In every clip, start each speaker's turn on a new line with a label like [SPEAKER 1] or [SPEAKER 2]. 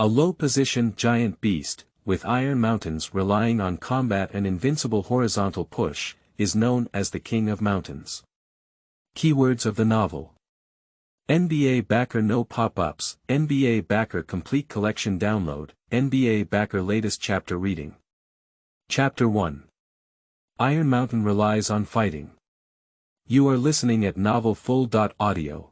[SPEAKER 1] A low-position giant beast, with iron mountains relying on combat and invincible horizontal push, is known as the King of Mountains. Keywords of the novel. NBA Backer No Pop-Ups, NBA Backer Complete Collection Download, NBA Backer Latest Chapter Reading. Chapter 1. Iron Mountain Relies on Fighting. You are listening at novelfull.audio.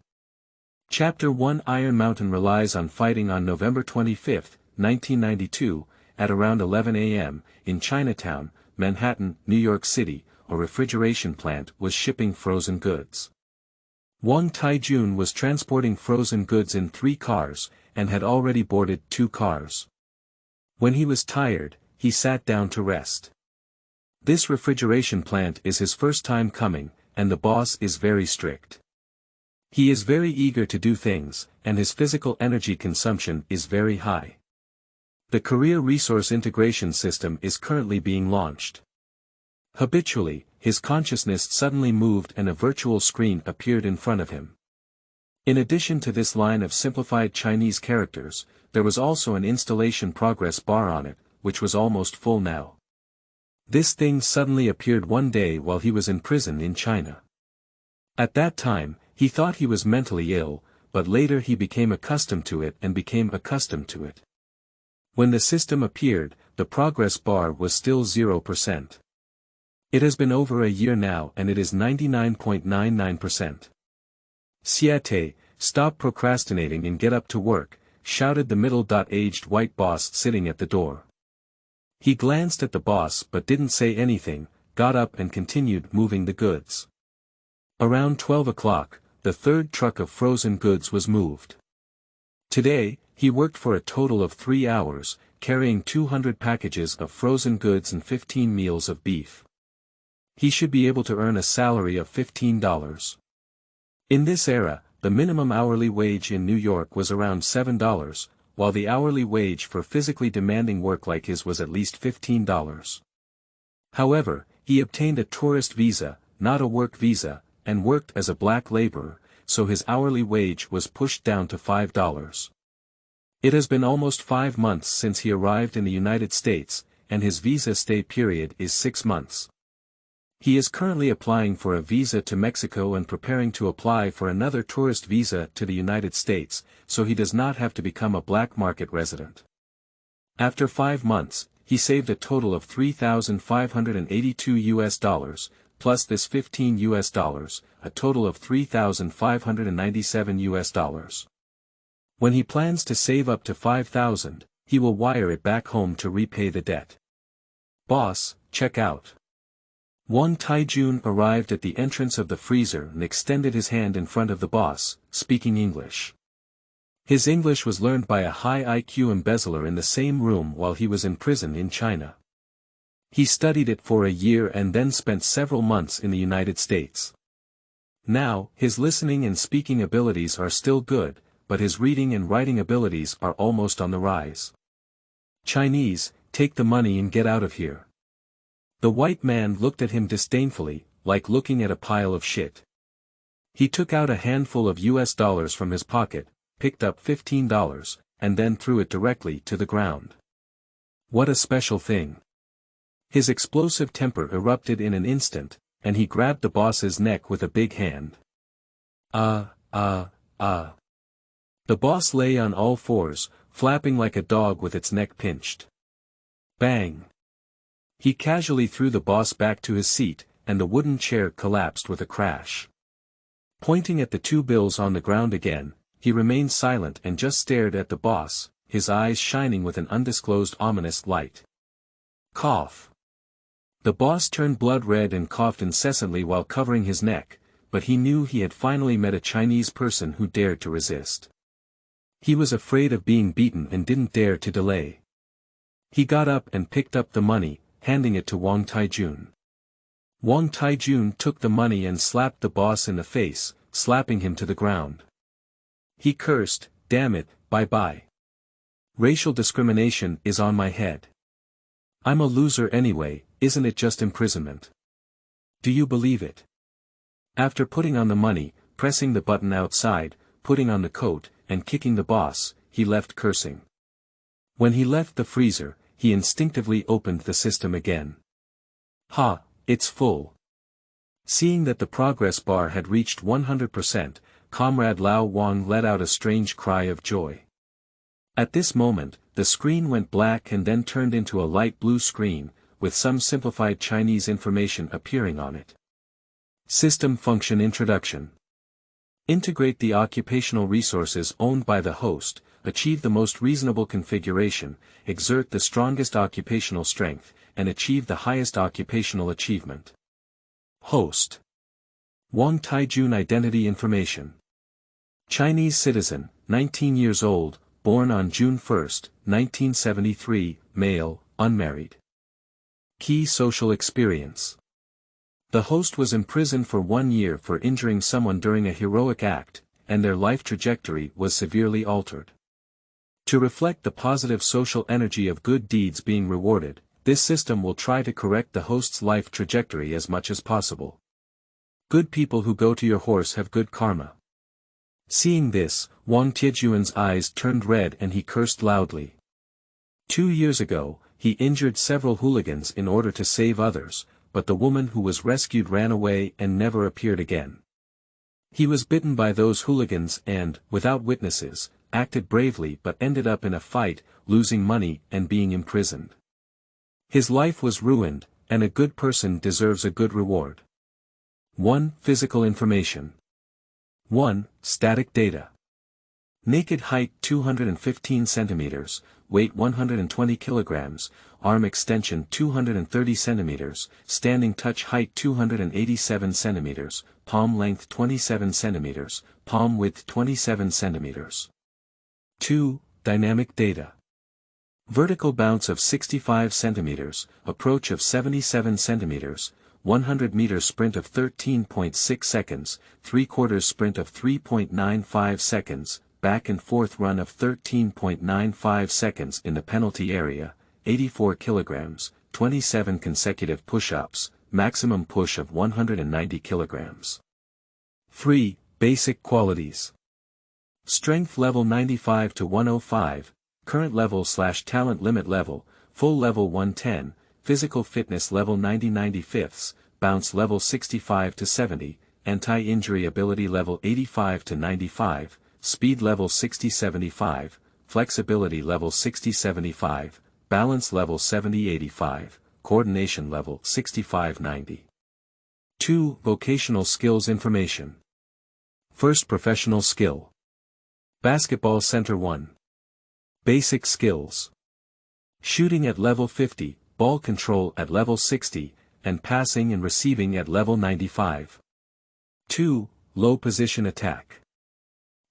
[SPEAKER 1] Chapter 1 Iron Mountain relies on fighting. On November 25, 1992, at around 11 a.m., in Chinatown, Manhattan, New York City, a refrigeration plant was shipping frozen goods. Wang Taijun was transporting frozen goods in 3 cars, and had already boarded 2 cars. When he was tired, he sat down to rest. This refrigeration plant is his first time coming, and the boss is very strict. He is very eager to do things, and his physical energy consumption is very high. The Career Resource Integration System is currently being launched. Habitually, his consciousness suddenly moved and a virtual screen appeared in front of him. In addition to this line of simplified Chinese characters, there was also an installation progress bar on it, which was almost full now. This thing suddenly appeared one day while he was in prison in China. At that time, he thought he was mentally ill, but later he became accustomed to it and became accustomed to it. When the system appeared, the progress bar was still 0%. It has been over a year now and it is 99.99%. Siete, stop procrastinating and get up to work, shouted the middle-aged white boss sitting at the door. He glanced at the boss but didn't say anything, got up and continued moving the goods. Around 12 o'clock, the 3rd truck of frozen goods was moved. Today, he worked for a total of 3 hours, carrying 200 packages of frozen goods and 15 meals of beef. He should be able to earn a salary of $15. In this era, the minimum hourly wage in New York was around $7, while the hourly wage for physically demanding work like his was at least $15. However, he obtained a tourist visa, not a work visa, and worked as a black laborer, so his hourly wage was pushed down to $5. It has been almost 5 months since he arrived in the United States, and his visa stay period is 6 months. He is currently applying for a visa to Mexico and preparing to apply for another tourist visa to the United States, so he does not have to become a black market resident. After 5 months, he saved a total of $3,582 plus this $15, a total of $3,597. When he plans to save up to $5,000, he will wire it back home to repay the debt. Boss, check out. Wang Taijun arrived at the entrance of the freezer and extended his hand in front of the boss, speaking English. His English was learned by a high IQ embezzler in the same room while he was in prison in China. He studied it for a year and then spent several months in the United States. Now, his listening and speaking abilities are still good, but his reading and writing abilities are almost on the rise. Chinese, take the money and get out of here. The white man looked at him disdainfully, like looking at a pile of shit. He took out a handful of US dollars from his pocket, picked up $15, and then threw it directly to the ground. What a special thing. His explosive temper erupted in an instant, and he grabbed the boss's neck with a big hand. The boss lay on all fours, flapping like a dog with its neck pinched. Bang! He casually threw the boss back to his seat, and the wooden chair collapsed with a crash. Pointing at the 2 bills on the ground again, he remained silent and just stared at the boss, his eyes shining with an undisclosed ominous light. Cough. The boss turned blood red and coughed incessantly while covering his neck, but he knew he had finally met a Chinese person who dared to resist. He was afraid of being beaten and didn't dare to delay. He got up and picked up the money, handing it to Wang Taijun. Wang Taijun took the money and slapped the boss in the face, slapping him to the ground. He cursed, "Damn it, bye-bye. Racial discrimination is on my head. I'm a loser anyway, isn't it just imprisonment? Do you believe it?" After putting on the money, pressing the button outside, putting on the coat, and kicking the boss, he left cursing. When he left the freezer, he instinctively opened the system again. Ha, it's full. Seeing that the progress bar had reached 100%, Comrade Lao Wang let out a strange cry of joy. At this moment, the screen went black and then turned into a light blue screen, with some simplified Chinese information appearing on it. System Function Introduction. Integrate the occupational resources owned by the host, achieve the most reasonable configuration, exert the strongest occupational strength, and achieve the highest occupational achievement. Host. Wang Taijun Identity Information. Chinese citizen, 19 years old, born on June 1, 1973, male, unmarried. Key social experience. The host was imprisoned for 1 year for injuring someone during a heroic act, and their life trajectory was severely altered. To reflect the positive social energy of good deeds being rewarded, this system will try to correct the host's life trajectory as much as possible. Good people who go to your horse have good karma. Seeing this, Wang Tiejuan's eyes turned red and he cursed loudly. 2 years ago, he injured several hooligans in order to save others, but the woman who was rescued ran away and never appeared again. He was bitten by those hooligans and, without witnesses, acted bravely but ended up in a fight, losing money and being imprisoned. His life was ruined, and a good person deserves a good reward. 1. Physical information. 1. Static data. Naked height 215 centimeters, weight 120 kilograms, arm extension 230 centimeters, standing touch height 287 centimeters, palm length 27 centimeters, palm width 27 centimeters. 2. Dynamic data. Vertical bounce of 65 centimeters, approach of 77 centimeters, 100-meter sprint of 13.6 seconds, 3/4 sprint of 3.95 seconds, back and forth run of 13.95 seconds in the penalty area, 84 kilograms, 27 consecutive push-ups, maximum push of 190 kilograms. 3. Basic qualities. Strength level 95 to 105, current level/talent limit level, full level 110, physical fitness level 90/95, bounce level 65 to 70, anti-injury ability level 85 to 95, speed level 60-75, flexibility level 60-75, balance level 70-85, coordination level 65-90. 2. Vocational skills information. First professional skill. Basketball center 1. Basic skills. Shooting at level 50, ball control at level 60, and passing and receiving at level 95. 2. Low position attack.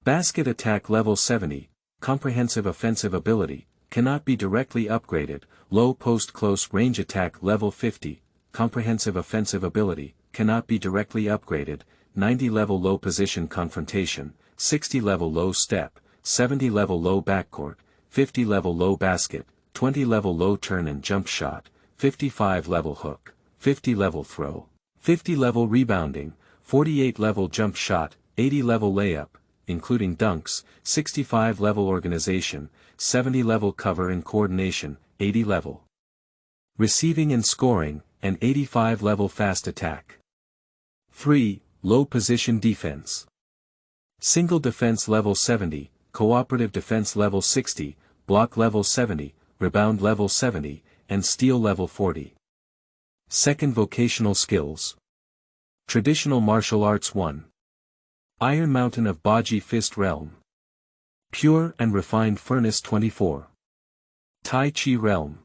[SPEAKER 1] Basket attack level 70, comprehensive offensive ability, cannot be directly upgraded, low post close range attack level 50, comprehensive offensive ability, cannot be directly upgraded, 90 level low position confrontation, 60 level low step, 70 level low backcourt, 50 level low basket, 20 level low turn and jump shot, 55 level hook, 50 level throw, 50 level rebounding, 48 level jump shot, 80 level layup, including dunks, 65 level organization, 70 level cover and coordination, 80 level receiving and scoring, and 85 level fast attack. 3. Low position defense. Single defense level 70, cooperative defense level 60, block level 70, rebound level 70, and steal level 40. Second vocational skills. Traditional martial arts 1. Iron Mountain of Baji Fist Realm. Pure and Refined Furnace 24. Tai Chi Realm.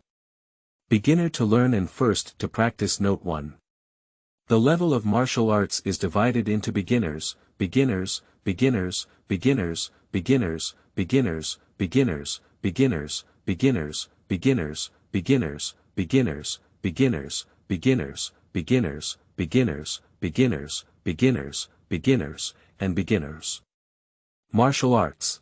[SPEAKER 1] Beginner to learn and first to practice. Note 1. The level of martial arts is divided into beginners, beginners, beginners, beginners, beginners, beginners, beginners, beginners, beginners, beginners, beginners, beginners, beginners, beginners, beginners, beginners, beginners, beginners, beginners, and beginners. Martial arts.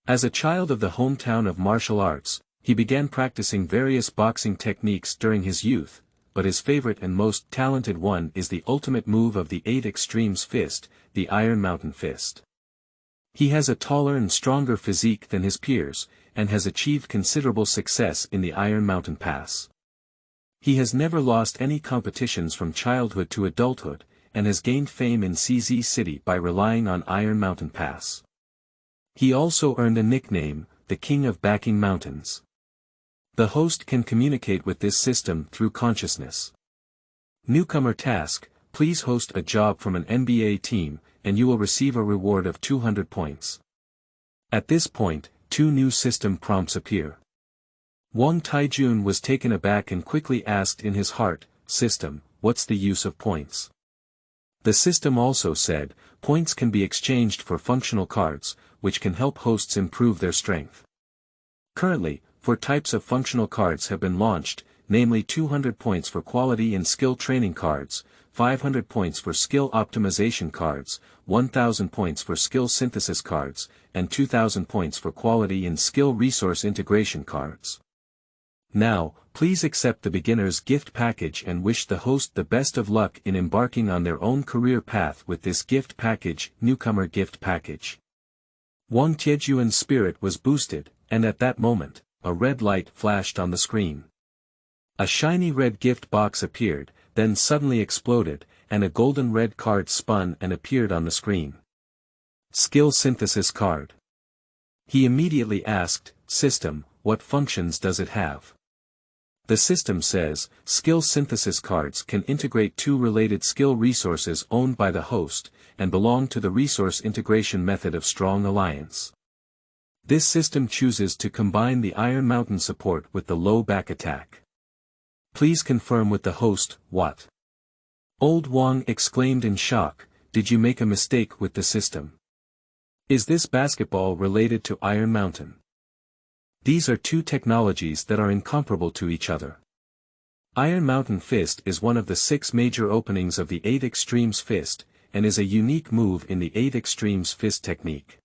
[SPEAKER 1] As a child of the hometown of martial arts, he began practicing various boxing techniques during his youth, but his favorite and most talented one is the ultimate move of the 8 extremes fist, the Iron Mountain Fist. He has a taller and stronger physique than his peers, and has achieved considerable success in the Iron Mountain Pass. He has never lost any competitions from childhood to adulthood, and has gained fame in CZ City by relying on Iron Mountain Pass. He also earned a nickname, the King of Backing Mountains. The host can communicate with this system through consciousness. Newcomer task: please host a job from an NBA team, and you will receive a reward of 200 points. At this point, 2 new system prompts appear. Wang Taijun was taken aback and quickly asked in his heart, "System, what's the use of points?" The system also said, points can be exchanged for functional cards, which can help hosts improve their strength. Currently, 4 types of functional cards have been launched, namely 200 points for quality and skill training cards, 500 points for skill optimization cards, 1000 points for skill synthesis cards, and 2000 points for quality and skill resource integration cards. Now, please accept the beginner's gift package and wish the host the best of luck in embarking on their own career path with this gift package, Newcomer Gift Package. Wang Tiejuan's spirit was boosted, and at that moment, a red light flashed on the screen. A shiny red gift box appeared, then suddenly exploded, and a golden red card spun and appeared on the screen. Skill Synthesis Card. He immediately asked, "System, what functions does it have?" The system says, skill synthesis cards can integrate 2 related skill resources owned by the host, and belong to the resource integration method of Strong Alliance. This system chooses to combine the Iron Mountain support with the low back attack. Please confirm with the host, what? Old Wang exclaimed in shock, "Did you make a mistake with the system? Is this basketball related to Iron Mountain?" These are 2 technologies that are incomparable to each other. Iron Mountain Fist is one of the 6 major openings of the 8 Extremes Fist, and is a unique move in the 8 Extremes Fist technique.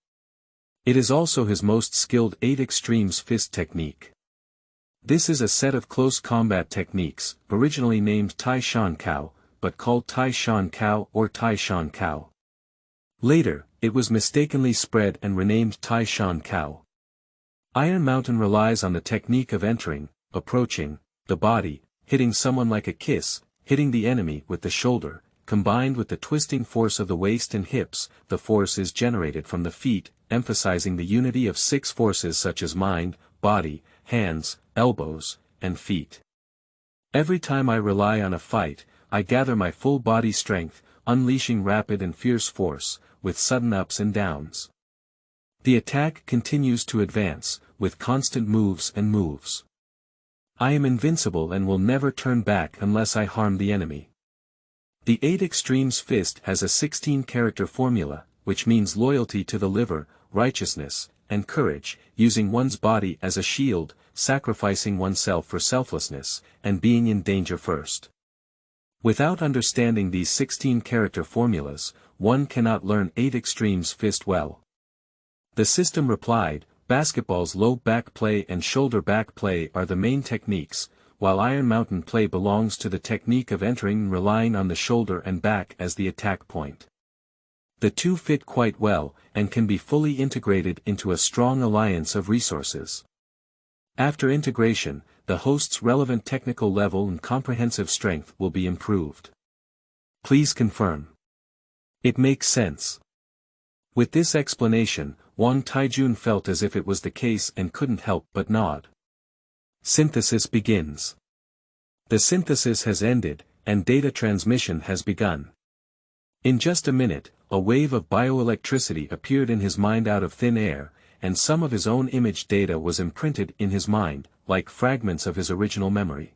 [SPEAKER 1] It is also his most skilled 8 Extremes Fist technique. This is a set of close combat techniques, originally named Tai Shan Kao, but called Tai Shan Kao or Tai Shan Kao. Later, it was mistakenly spread and renamed Tai Shan Kao. Iron Mountain relies on the technique of entering, approaching, the body, hitting someone like a kiss, hitting the enemy with the shoulder, combined with the twisting force of the waist and hips. The force is generated from the feet, emphasizing the unity of 6 forces such as mind, body, hands, elbows, and feet. Every time I rely on a fight, I gather my full body strength, unleashing rapid and fierce force, with sudden ups and downs. The attack continues to advance, with constant moves and moves. I am invincible and will never turn back unless I harm the enemy. The 8 Extremes Fist has a 16-character formula, which means loyalty to the liver, righteousness, and courage, using one's body as a shield, sacrificing oneself for selflessness, and being in danger first. Without understanding these 16-character formulas, one cannot learn 8 Extremes Fist well. The system replied, basketball's low back play and shoulder back play are the main techniques, while Iron Mountain play belongs to the technique of entering and relying on the shoulder and back as the attack point. The 2 fit quite well, and can be fully integrated into a strong alliance of resources. After integration, the host's relevant technical level and comprehensive strength will be improved. Please confirm. It makes sense. With this explanation, Wang Taijun felt as if it was the case and couldn't help but nod. Synthesis begins. The synthesis has ended, and data transmission has begun. In just a minute, a wave of bioelectricity appeared in his mind out of thin air, and some of his own image data was imprinted in his mind, like fragments of his original memory.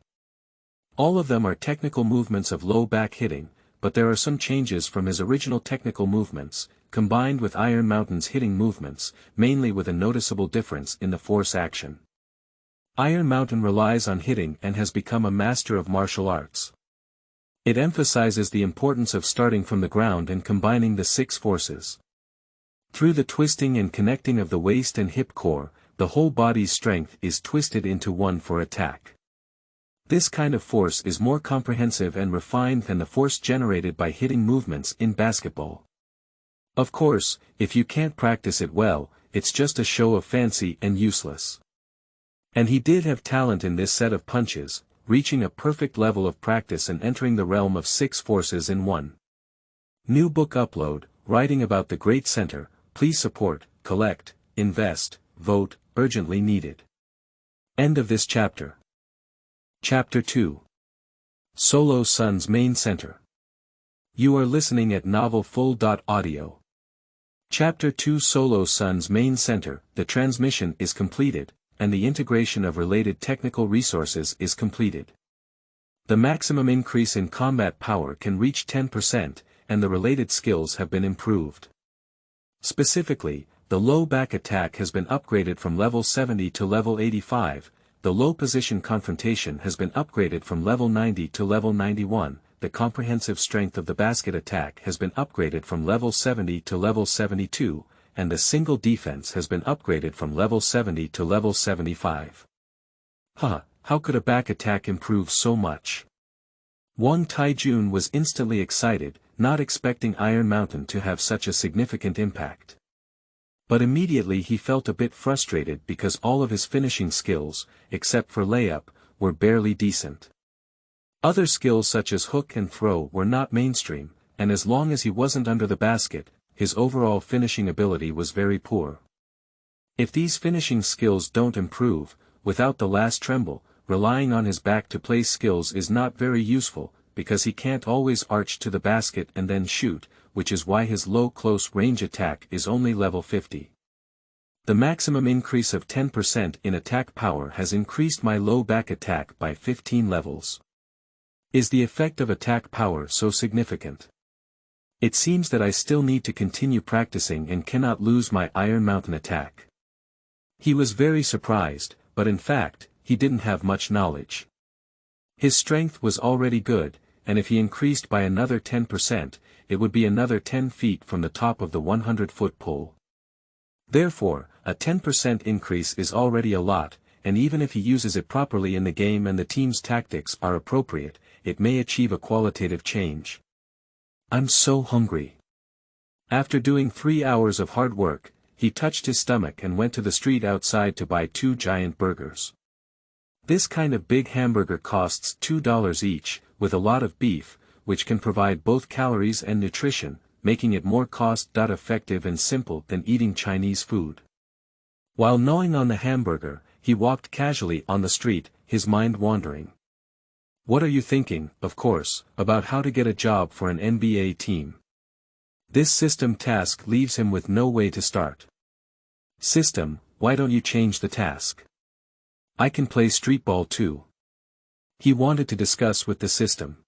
[SPEAKER 1] All of them are technical movements of low back hitting, but there are some changes from his original technical movements, combined with Iron Mountain's hitting movements, mainly with a noticeable difference in the force action. Iron Mountain relies on hitting and has become a master of martial arts. It emphasizes the importance of starting from the ground and combining the 6 forces. Through the twisting and connecting of the waist and hip core, the whole body's strength is twisted into one for attack. This kind of force is more comprehensive and refined than the force generated by hitting movements in basketball. Of course, if you can't practice it well, it's just a show of fancy and useless. And he did have talent in this set of punches, reaching a perfect level of practice and entering the realm of 6 forces in 1. New book upload, writing about the great center, please support, collect, invest, vote, urgently needed. End of this chapter. Chapter 2. Solo Sun's Main Center. You are listening at novelfull.audio. Chapter 2 Solo Sun's Main Center, the transmission is completed, and the integration of related technical resources is completed. The maximum increase in combat power can reach 10%, and the related skills have been improved. Specifically, the low back attack has been upgraded from level 70 to level 85, the low position confrontation has been upgraded from level 90 to level 91, the comprehensive strength of the basket attack has been upgraded from level 70 to level 72, and the single defense has been upgraded from level 70 to level 75. How could a back attack improve so much? Wang Taijun was instantly excited, not expecting Iron Mountain to have such a significant impact. But immediately he felt a bit frustrated because all of his finishing skills, except for layup, were barely decent. Other skills such as hook and throw were not mainstream, and as long as he wasn't under the basket, his overall finishing ability was very poor. If these finishing skills don't improve, without the last tremble, relying on his back to play skills is not very useful, because he can't always arch to the basket and then shoot, which is why his low close range attack is only level 50. The maximum increase of 10% in attack power has increased my low back attack by 15 levels. Is the effect of attack power so significant? It seems that I still need to continue practicing and cannot lose my Iron Mountain attack. He was very surprised, but in fact, he didn't have much knowledge. His strength was already good, and if he increased by another 10%, it would be another 10 feet from the top of the 100-foot pole. Therefore, a 10% increase is already a lot, and even if he uses it properly in the game and the team's tactics are appropriate, it may achieve a qualitative change. I'm so hungry. After doing 3 hours of hard work, he touched his stomach and went to the street outside to buy 2 giant burgers. This kind of big hamburger costs $2 each, with a lot of beef, which can provide both calories and nutrition, making it more cost-effective and simple than eating Chinese food. While gnawing on the hamburger, he walked casually on the street, his mind wandering. What are you thinking, of course, about how to get a job for an NBA team? This system task leaves him with no way to start. System, why don't you change the task? I can play streetball too. He wanted to discuss with the system.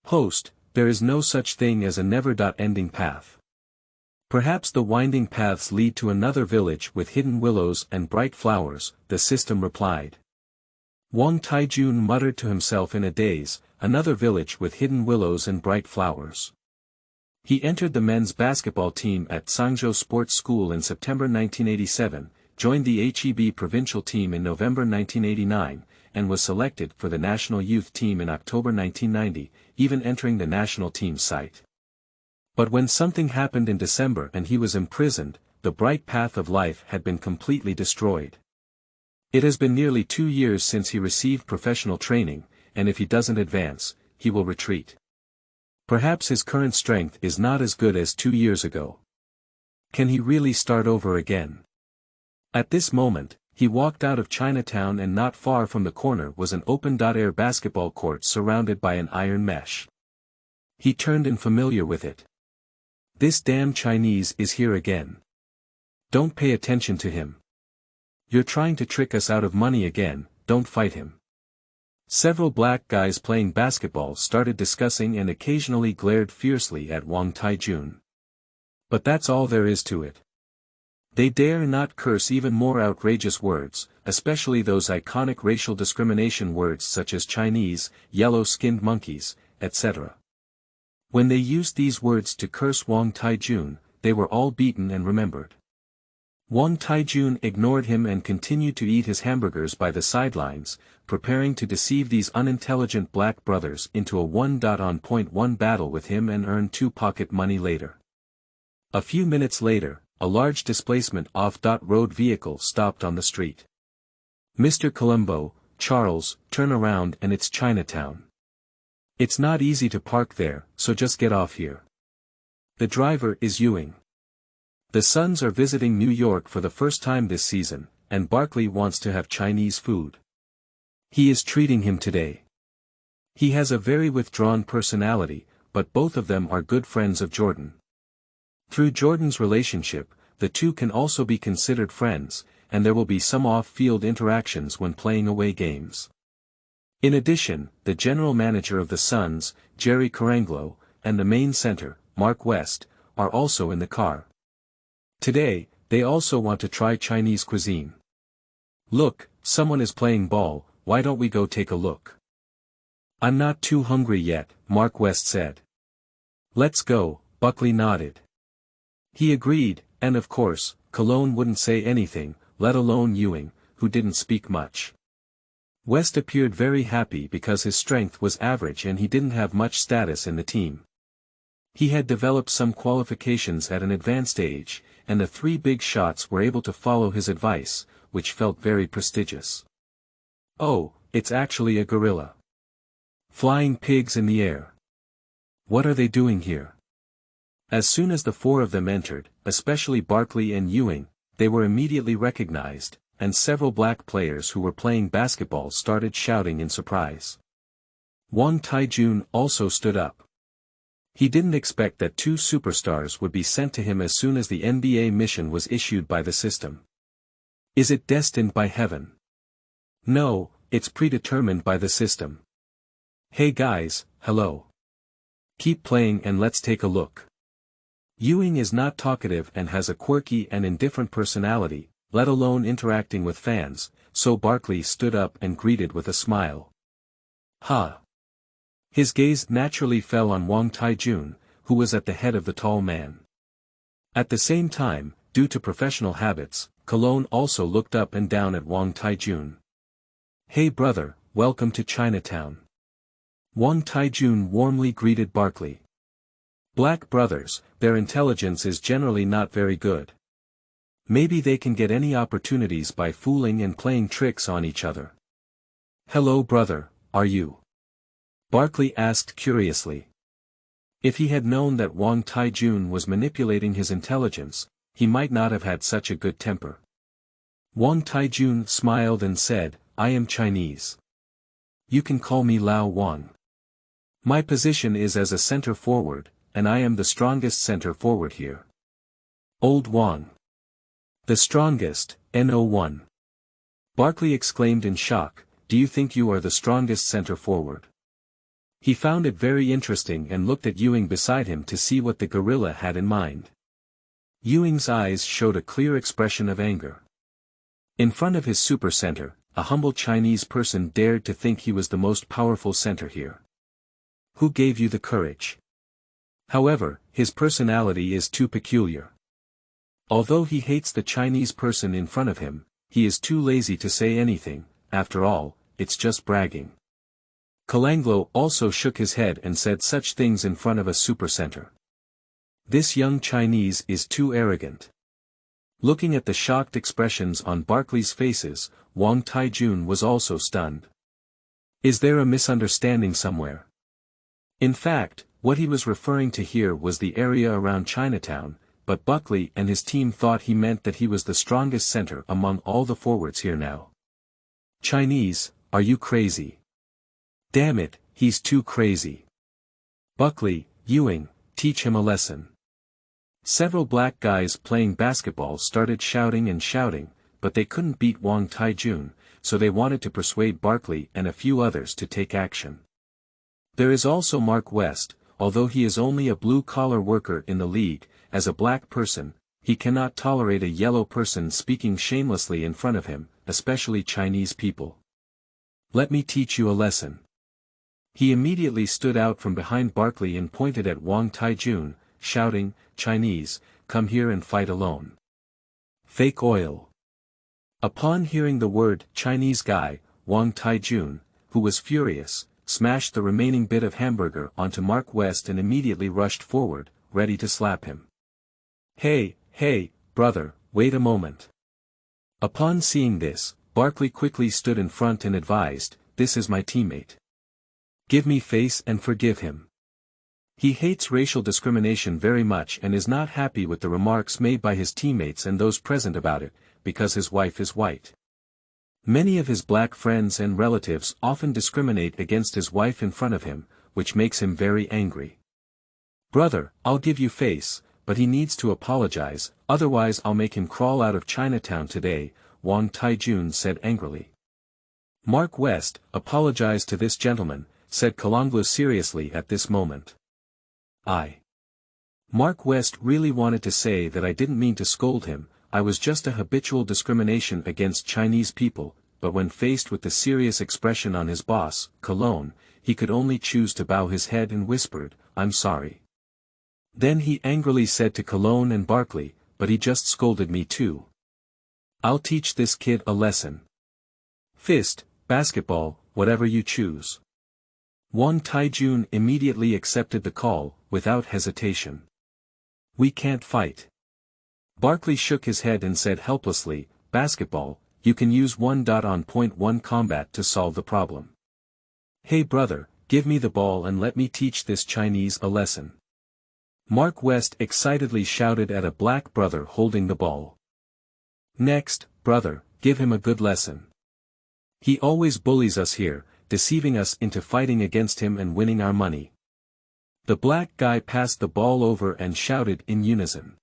[SPEAKER 1] Host, there is no such thing as a never-ending path. Perhaps the winding paths lead to another village with hidden willows and bright flowers, the system replied. Wang Taijun muttered to himself in a daze, another village with hidden willows and bright flowers. He entered the men's basketball team at Sangzhou Sports School in September 1987, joined the HEB provincial team in November 1989, and was selected for the national youth team in October 1990, even entering the national team site. But when something happened in December and he was imprisoned, the bright path of life had been completely destroyed. It has been nearly 2 years since he received professional training, and if he doesn't advance, he will retreat. Perhaps his current strength is not as good as 2 years ago. Can he really start over again? At this moment, he walked out of Chinatown and not far from the corner was an open-air basketball court surrounded by an iron mesh. He turned in familiar with it. This damn Chinese is here again. Don't pay attention to him. You're trying to trick us out of money again, don't fight him. Several black guys playing basketball started discussing and occasionally glared fiercely at Wang Taijun. But that's all there is to it. They dare not curse even more outrageous words, especially those iconic racial discrimination words such as Chinese, yellow-skinned monkeys, etc. When they used these words to curse Wang Taijun, they were all beaten and remembered. Wang Taijun ignored him and continued to eat his hamburgers by the sidelines, preparing to deceive these unintelligent black brothers into a 1-on-1 battle with him and earn 2 pocket money later. A few minutes later, a large displacement off-road vehicle stopped on the street. Mr. Columbo, Charles, turn around and it's Chinatown. It's not easy to park there, so just get off here. The driver is Ewing. The Suns are visiting New York for the first time this season, and Barkley wants to have Chinese food. He is treating him today. He has a very withdrawn personality, but both of them are good friends of Jordan. Through Jordan's relationship, the two can also be considered friends, and there will be some off-field interactions when playing away games. In addition, the general manager of the Suns, Jerry Caranglo, and the main center, Mark West, are also in the car. Today, they also want to try Chinese cuisine. Look, someone is playing ball, why don't we go take a look? I'm not too hungry yet, Mark West said. Let's go, Buckley nodded. He agreed, and of course, Cologne wouldn't say anything, let alone Ewing, who didn't speak much. West appeared very happy because his strength was average and he didn't have much status in the team. He had developed some qualifications at an advanced age, and the three big shots were able to follow his advice, which felt very prestigious. Oh, it's actually a gorilla. Flying pigs in the air. What are they doing here? As soon as the four of them entered, especially Barkley and Ewing, they were immediately recognized, and several black players who were playing basketball started shouting in surprise. Wang Taijun also stood up. He didn't expect that two superstars would be sent to him as soon as the NBA mission was issued by the system. Is it destined by heaven? No, it's predetermined by the system. Hey guys, hello. Keep playing and let's take a look. Ewing is not talkative and has a quirky and indifferent personality, let alone interacting with fans, so Barkley stood up and greeted with a smile. Ha! His gaze naturally fell on Wang Taijun, who was at the head of the tall man. At the same time, due to professional habits, Cologne also looked up and down at Wang Taijun. Hey brother, welcome to Chinatown. Wang Taijun warmly greeted Barkley. Black brothers, their intelligence is generally not very good. Maybe they can get any opportunities by fooling and playing tricks on each other. Hello brother, are you? Barkley asked curiously. If he had known that Wang Taijun was manipulating his intelligence, he might not have had such a good temper. Wang Taijun smiled and said, I am Chinese. You can call me Lao Wang. My position is as a center forward, and I am the strongest center forward here. Old Wang. The strongest, No1. Barkley exclaimed in shock, do you think you are the strongest center forward? He found it very interesting and looked at Ewing beside him to see what the gorilla had in mind. Ewing's eyes showed a clear expression of anger. In front of his super center, a humble Chinese person dared to think he was the most powerful center here. Who gave you the courage? However, his personality is too peculiar. Although he hates the Chinese person in front of him, he is too lazy to say anything, after all, it's just bragging. Colanglo also shook his head and said such things in front of a supercenter. This young Chinese is too arrogant. Looking at the shocked expressions on Barkley's faces, Wang Taijun was also stunned. Is there a misunderstanding somewhere? In fact, what he was referring to here was the area around Chinatown, but Buckley and his team thought he meant that he was the strongest center among all the forwards here now. Chinese, are you crazy? Damn it, he's too crazy. Buckley, Ewing, teach him a lesson. Several black guys playing basketball started shouting and shouting, but they couldn't beat Wang Taijun, so they wanted to persuade Barkley and a few others to take action. There is also Mark West, although he is only a blue-collar worker in the league, as a black person, he cannot tolerate a yellow person speaking shamelessly in front of him, especially Chinese people. Let me teach you a lesson. He immediately stood out from behind Barkley and pointed at Wang Taijun, shouting, Chinese, come here and fight alone. Fake oil. Upon hearing the word Chinese guy, Wang Taijun, who was furious, smashed the remaining bit of hamburger onto Mark West and immediately rushed forward, ready to slap him. Hey, brother, wait a moment. Upon seeing this, Barkley quickly stood in front and advised, "This is my teammate. Give me face and forgive him. He hates racial discrimination very much and is not happy with the remarks made by his teammates and those present about it, because his wife is white. Many of his black friends and relatives often discriminate against his wife in front of him, which makes him very angry. Brother, I'll give you face, but he needs to apologize, otherwise I'll make him crawl out of Chinatown today," Wang Taijun said angrily. "Mark West, apologize to this gentleman," said Kalanglu seriously at this moment. Mark West really wanted to say that I didn't mean to scold him, I was just a habitual discrimination against Chinese people, but when faced with the serious expression on his boss, Cologne, he could only choose to bow his head and whispered, "I'm sorry." Then he angrily said to Cologne and Barkley, "But he just scolded me too. I'll teach this kid a lesson. Fist, basketball, whatever you choose." Wang Taijun immediately accepted the call, without hesitation. "We can't fight." Barkley shook his head and said helplessly, "Basketball, you can use 1.1 combat to solve the problem. Hey brother, give me the ball and let me teach this Chinese a lesson." Mark West excitedly shouted at a black brother holding the ball. "Next, brother, give him a good lesson. He always bullies us here, deceiving us into fighting against him and winning our money." The black guy passed the ball over and shouted in unison.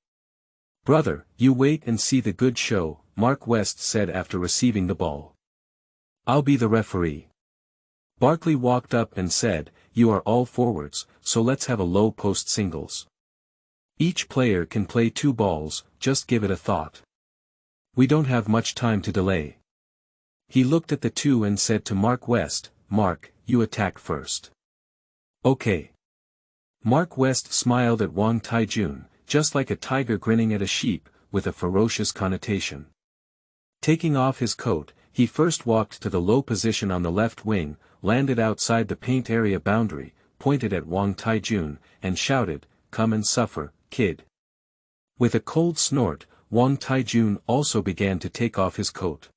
[SPEAKER 1] "Brother, you wait and see the good show," Mark West said after receiving the ball. "I'll be the referee." Barkley walked up and said, "You are all forwards, so let's have a low post singles. Each player can play 2 balls, just give it a thought. We don't have much time to delay." He looked at the two and said to Mark West, "Mark, you attack first." "Okay." Mark West smiled at Wang Taijun, just like a tiger grinning at a sheep, with a ferocious connotation. Taking off his coat, he first walked to the low position on the left wing, landed outside the paint area boundary, pointed at Wang Taijun, and shouted, "Come and suffer, kid." With a cold snort, Wang Taijun also began to take off his coat.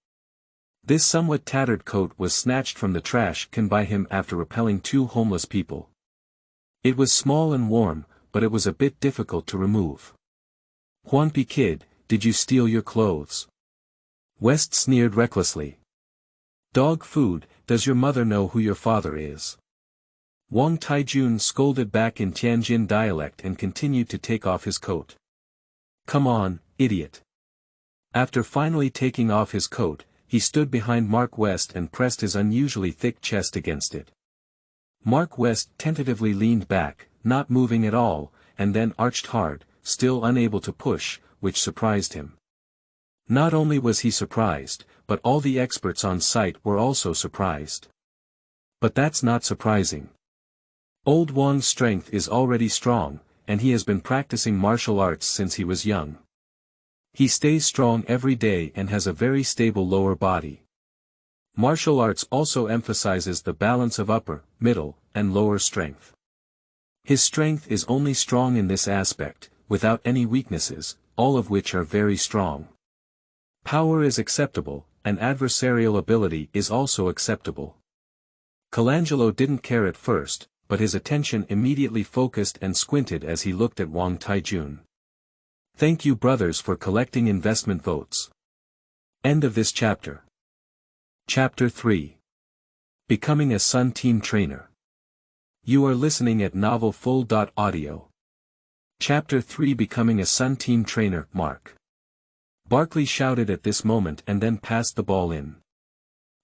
[SPEAKER 1] This somewhat tattered coat was snatched from the trash can by him after repelling 2 homeless people. It was small and warm, but it was a bit difficult to remove. "Huanpi kid, did you steal your clothes?" West sneered recklessly. "Dog food, does your mother know who your father is?" Wang Taijun scolded back in Tianjin dialect and continued to take off his coat. "Come on, idiot." After finally taking off his coat, he stood behind Mark West and pressed his unusually thick chest against it. Mark West tentatively leaned back, not moving at all, and then arched hard, still unable to push, which surprised him. Not only was he surprised, but all the experts on site were also surprised. But that's not surprising. Old Wang's strength is already strong, and he has been practicing martial arts since he was young. He stays strong every day and has a very stable lower body. Martial arts also emphasizes the balance of upper, middle, and lower strength. His strength is only strong in this aspect, without any weaknesses, all of which are very strong. Power is acceptable, and adversarial ability is also acceptable. Colangelo didn't care at first, but his attention immediately focused and squinted as he looked at Wang Taijun. Thank you brothers for collecting investment votes. End of this chapter. Chapter 3. Becoming a Sun Team Trainer. You are listening at novelfull.audio. Chapter 3. Becoming a Sun Team Trainer, Mark. Barkley shouted at this moment and then passed the ball in.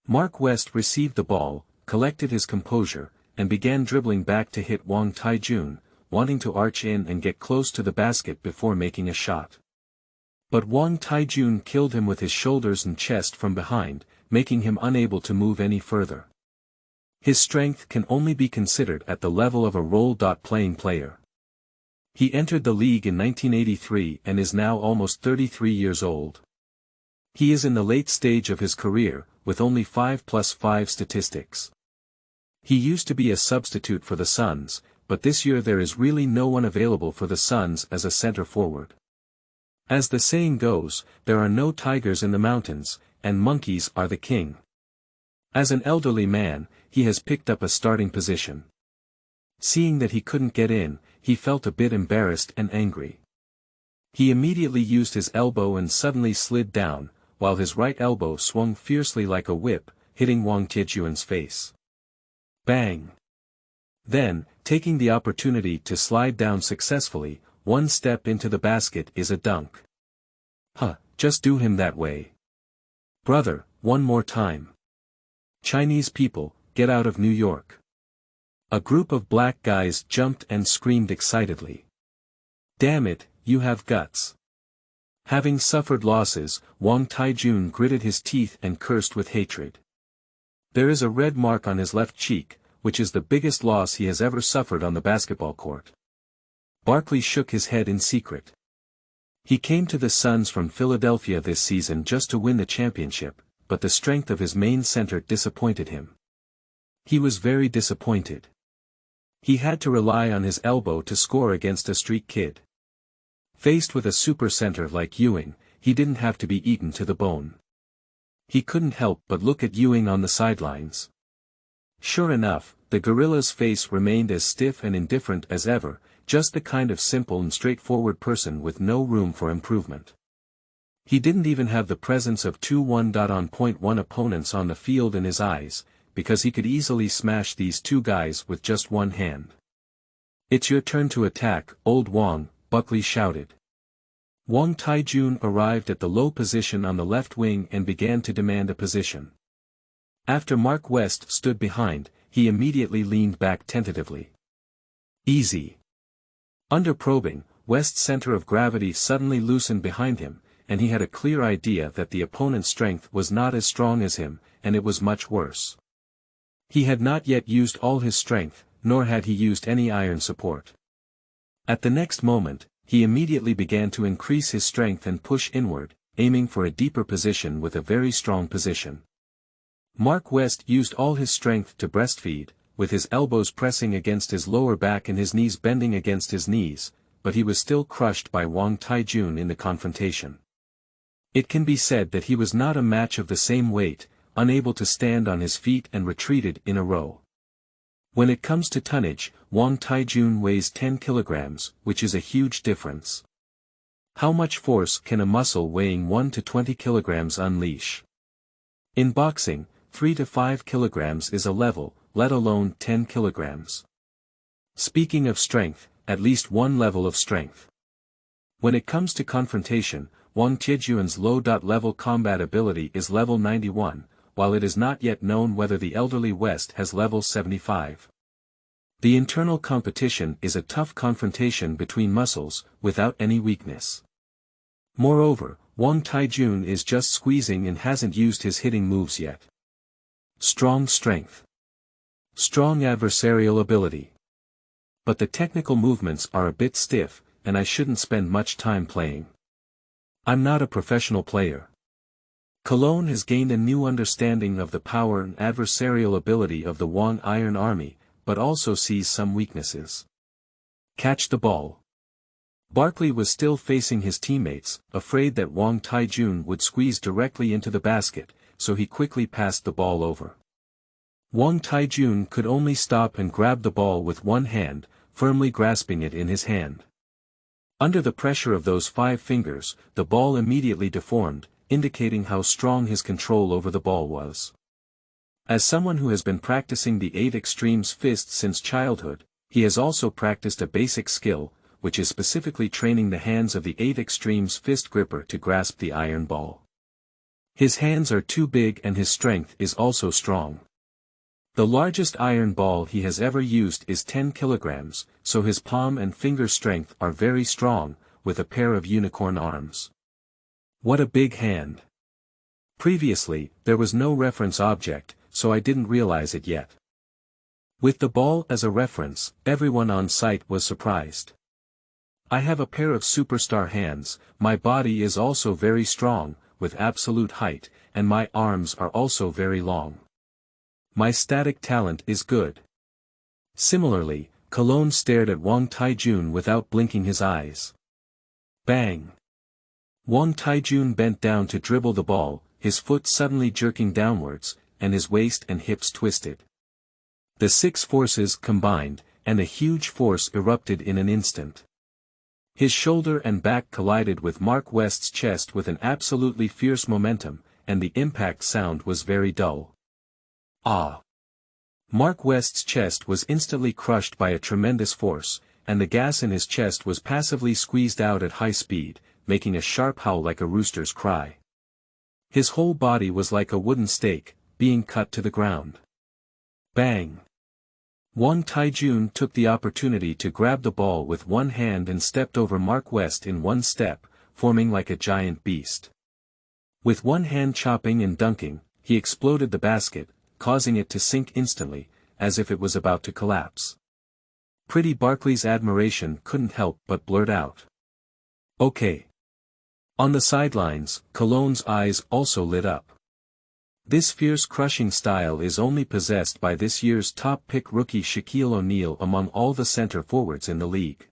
[SPEAKER 1] Mark West received the ball, collected his composure, and began dribbling back to hit Wang Taijun, wanting to arch in and get close to the basket before making a shot. But Wang Taijun killed him with his shoulders and chest from behind, making him unable to move any further. His strength can only be considered at the level of a role-playing player. He entered the league in 1983 and is now almost 33 years old. He is in the late stage of his career, with only 5+5 statistics. He used to be a substitute for the Suns, but this year there is really no one available for the Suns as a center forward. As the saying goes, there are no tigers in the mountains, and monkeys are the king. As an elderly man, he has picked up a starting position. Seeing that he couldn't get in, he felt a bit embarrassed and angry. He immediately used his elbow and suddenly slid down, while his right elbow swung fiercely like a whip, hitting Wang Tiejuan's face. Bang! Then, taking the opportunity to slide down successfully, one step into the basket is a dunk. Huh, just do him that way. Brother, one more time. Chinese people, get out of New York. A group of black guys jumped and screamed excitedly. Damn it, you have guts. Having suffered losses, Wang Taijun gritted his teeth and cursed with hatred. There is a red mark on his left cheek, which is the biggest loss he has ever suffered on the basketball court. Barkley shook his head in secret. He came to the Suns from Philadelphia this season just to win the championship, but the strength of his main center disappointed him. He was very disappointed. He had to rely on his elbow to score against a street kid. Faced with a super center like Ewing, he didn't have to be eaten to the bone. He couldn't help but look at Ewing on the sidelines. Sure enough, the gorilla's face remained as stiff and indifferent as ever, just the kind of simple and straightforward person with no room for improvement. He didn't even have the presence of two on-point-one opponents on the field in his eyes, because he could easily smash these two guys with just one hand. It's your turn to attack, old Wang, Buckley shouted. Wang Taijun arrived at the low position on the left wing and began to demand a position. After Mark West stood behind, he immediately leaned back tentatively. Easy. Under probing, West's center of gravity suddenly loosened behind him, and he had a clear idea that the opponent's strength was not as strong as him, and it was much worse. He had not yet used all his strength, nor had he used any iron support. At the next moment, he immediately began to increase his strength and push inward, aiming for a deeper position with a very strong position. Mark West used all his strength to breastfeed, with his elbows pressing against his lower back and his knees bending against his knees, but he was still crushed by Wang Taijun in the confrontation. It can be said that he was not a match of the same weight, unable to stand on his feet and retreated in a row. When it comes to tonnage, Wang Taijun weighs 10 kilograms, which is a huge difference. How much force can a muscle weighing 1 to 20 kilograms unleash? In boxing, 3 to 5 kilograms is a level, let alone 10 kilograms. Speaking of strength, at least one level of strength. When it comes to confrontation, Wang Tiejuan's low-level combat ability is level 91, while it is not yet known whether the elderly West has level 75. The internal competition is a tough confrontation between muscles, without any weakness. Moreover, Wang Taijun is just squeezing and hasn't used his hitting moves yet. Strong strength. Strong adversarial ability. But the technical movements are a bit stiff, and I shouldn't spend much time playing. I'm not a professional player. Cologne has gained a new understanding of the power and adversarial ability of the Wang Iron Army, but also sees some weaknesses. Catch the ball. Barkley was still facing his teammates, afraid that Wang Taijun would squeeze directly into the basket, so he quickly passed the ball over. Wang Taijun could only stop and grab the ball with one hand, firmly grasping it in his hand. Under the pressure of those 5 fingers, the ball immediately deformed, indicating how strong his control over the ball was. As someone who has been practicing the 8 extremes fist since childhood, he has also practiced a basic skill, which is specifically training the hands of the 8 extremes fist gripper to grasp the iron ball. His hands are too big and his strength is also strong. The largest iron ball he has ever used is 10 kilograms, so his palm and finger strength are very strong, with a pair of unicorn arms. What a big hand. Previously, there was no reference object, so I didn't realize it yet. With the ball as a reference, everyone on site was surprised. I have a pair of superstar hands, my body is also very strong, with absolute height, and my arms are also very long. My static talent is good. Similarly, Cologne stared at Wang Taijun without blinking his eyes. Bang! Wang Taijun bent down to dribble the ball, his foot suddenly jerking downwards, and his waist and hips twisted. The six forces combined, and a huge force erupted in an instant. His shoulder and back collided with Mark West's chest with an absolutely fierce momentum, and the impact sound was very dull. Ah! Mark West's chest was instantly crushed by a tremendous force, and the gas in his chest was passively squeezed out at high speed, making a sharp howl like a rooster's cry. His whole body was like a wooden stake, being cut to the ground. Bang! Wang Taijun took the opportunity to grab the ball with one hand and stepped over Mark West in one step, forming like a giant beast. With one hand chopping and dunking, he exploded the basket, causing it to sink instantly, as if it was about to collapse. Pretty Barkley's admiration couldn't help but blurt out. "Okay." On the sidelines, Cologne's eyes also lit up. This fierce crushing style is only possessed by this year's top pick rookie Shaquille O'Neal among all the center forwards in the league.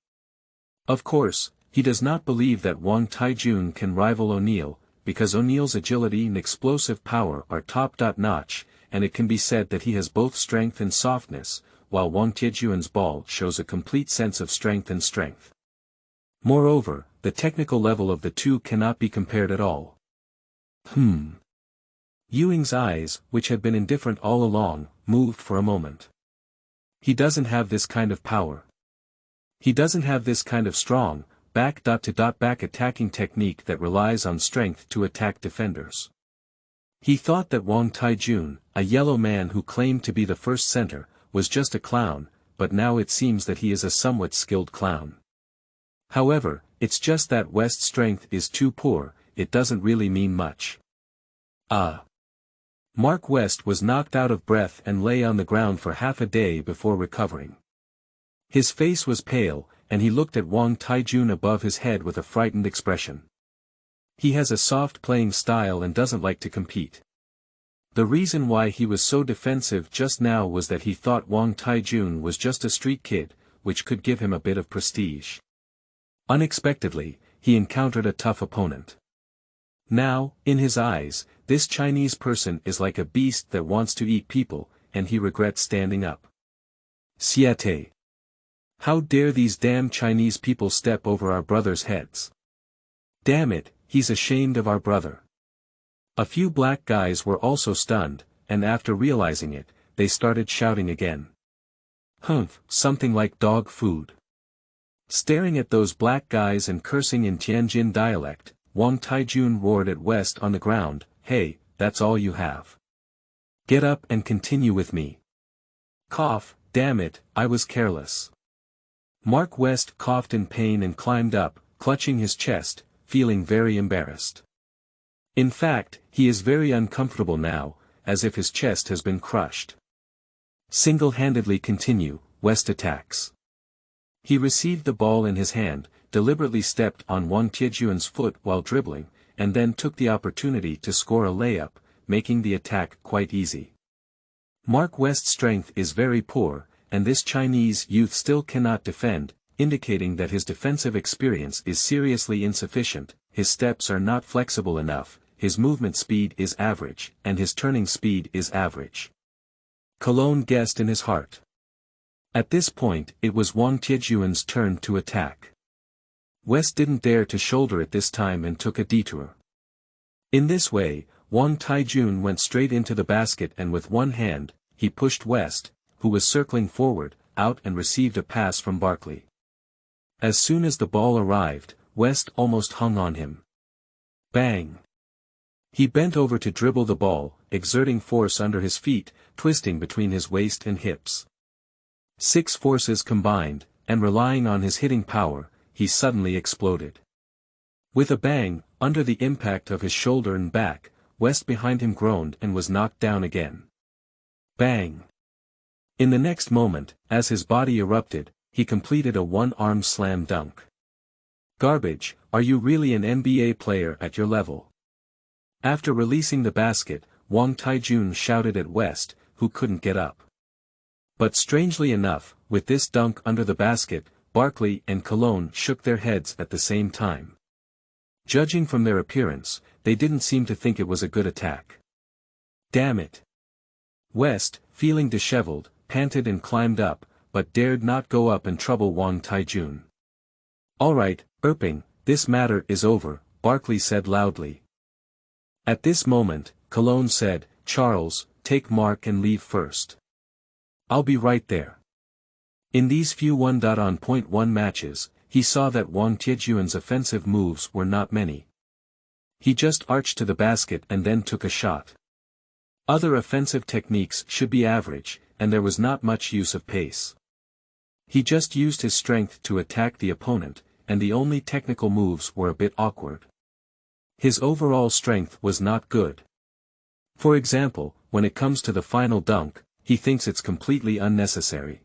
[SPEAKER 1] Of course, he does not believe that Wang Taijun can rival O'Neal, because O'Neal's agility and explosive power are top-notch, and it can be said that he has both strength and softness, while Wang Taijun's ball shows a complete sense of strength and strength. Moreover, the technical level of the two cannot be compared at all. Ewing's eyes, which had been indifferent all along, moved for a moment. He doesn't have this kind of power. He doesn't have this kind of strong, back attacking technique that relies on strength to attack defenders. He thought that Wang Taijun, a yellow man who claimed to be the first center, was just a clown, but now it seems that he is a somewhat skilled clown. However, it's just that West's strength is too poor, it doesn't really mean much. Mark West was knocked out of breath and lay on the ground for half a day before recovering. His face was pale, and he looked at Wang Taijun above his head with a frightened expression. He has a soft playing style and doesn't like to compete. The reason why he was so defensive just now was that he thought Wang Taijun was just a street kid, which could give him a bit of prestige. Unexpectedly, he encountered a tough opponent. Now, in his eyes, this Chinese person is like a beast that wants to eat people, and he regrets standing up. Siete. How dare these damn Chinese people step over our brothers' heads? Damn it, he's ashamed of our brother. A few black guys were also stunned, and after realizing it, they started shouting again. Something like dog food. Staring at those black guys and cursing in Tianjin dialect, Wang Taijun roared at West on the ground, "Hey, that's all you have. Get up and continue with me." Cough, damn it, I was careless. Mark West coughed in pain and climbed up, clutching his chest, feeling very embarrassed. In fact, he is very uncomfortable now, as if his chest has been crushed. Single-handedly continue, West attacks. He received the ball in his hand, deliberately stepped on Wang Taijun's foot while dribbling, and then took the opportunity to score a layup, making the attack quite easy. Mark West's strength is very poor, and this Chinese youth still cannot defend, indicating that his defensive experience is seriously insufficient, his steps are not flexible enough, his movement speed is average, and his turning speed is average. Cologne guessed in his heart. At this point, it was Wang Taijun's turn to attack. West didn't dare to shoulder it this time and took a detour. In this way, Wang Taijun went straight into the basket and with one hand, he pushed West, who was circling forward, out and received a pass from Barkley. As soon as the ball arrived, West almost hung on him. Bang! He bent over to dribble the ball, exerting force under his feet, twisting between his waist and hips. Six forces combined, and relying on his hitting power, he suddenly exploded. With a bang, under the impact of his shoulder and back, West behind him groaned and was knocked down again. Bang! In the next moment, as his body erupted, he completed a one-arm slam dunk. Garbage, are you really an NBA player at your level? After releasing the basket, Wang Taijun shouted at West, who couldn't get up. But strangely enough, with this dunk under the basket, Barkley and Cologne shook their heads at the same time. Judging from their appearance, they didn't seem to think it was a good attack. Damn it. West, feeling disheveled, panted and climbed up, but dared not go up and trouble Wang Taijun. Alright, Erping, this matter is over, Barkley said loudly. At this moment, Cologne said, Charles, take Mark and leave first. I'll be right there. In these few 1-on-1 matches, he saw that Wang Taijun's offensive moves were not many. He just arched to the basket and then took a shot. Other offensive techniques should be average, and there was not much use of pace. He just used his strength to attack the opponent, and the only technical moves were a bit awkward. His overall strength was not good. For example, when it comes to the final dunk, he thinks it's completely unnecessary.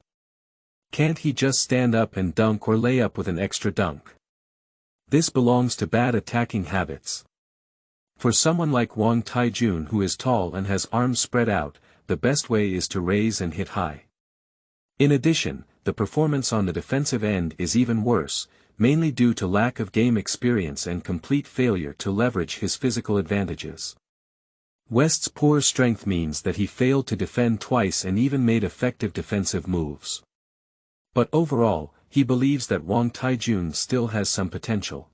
[SPEAKER 1] Can't he just stand up and dunk or lay up with an extra dunk? This belongs to bad attacking habits. For someone like Wang Taijun who is tall and has arms spread out, the best way is to raise and hit high. In addition, the performance on the defensive end is even worse, mainly due to lack of game experience and complete failure to leverage his physical advantages. West's poor strength means that he failed to defend twice and even made effective defensive moves. But overall, he believes that Wang Taijun still has some potential.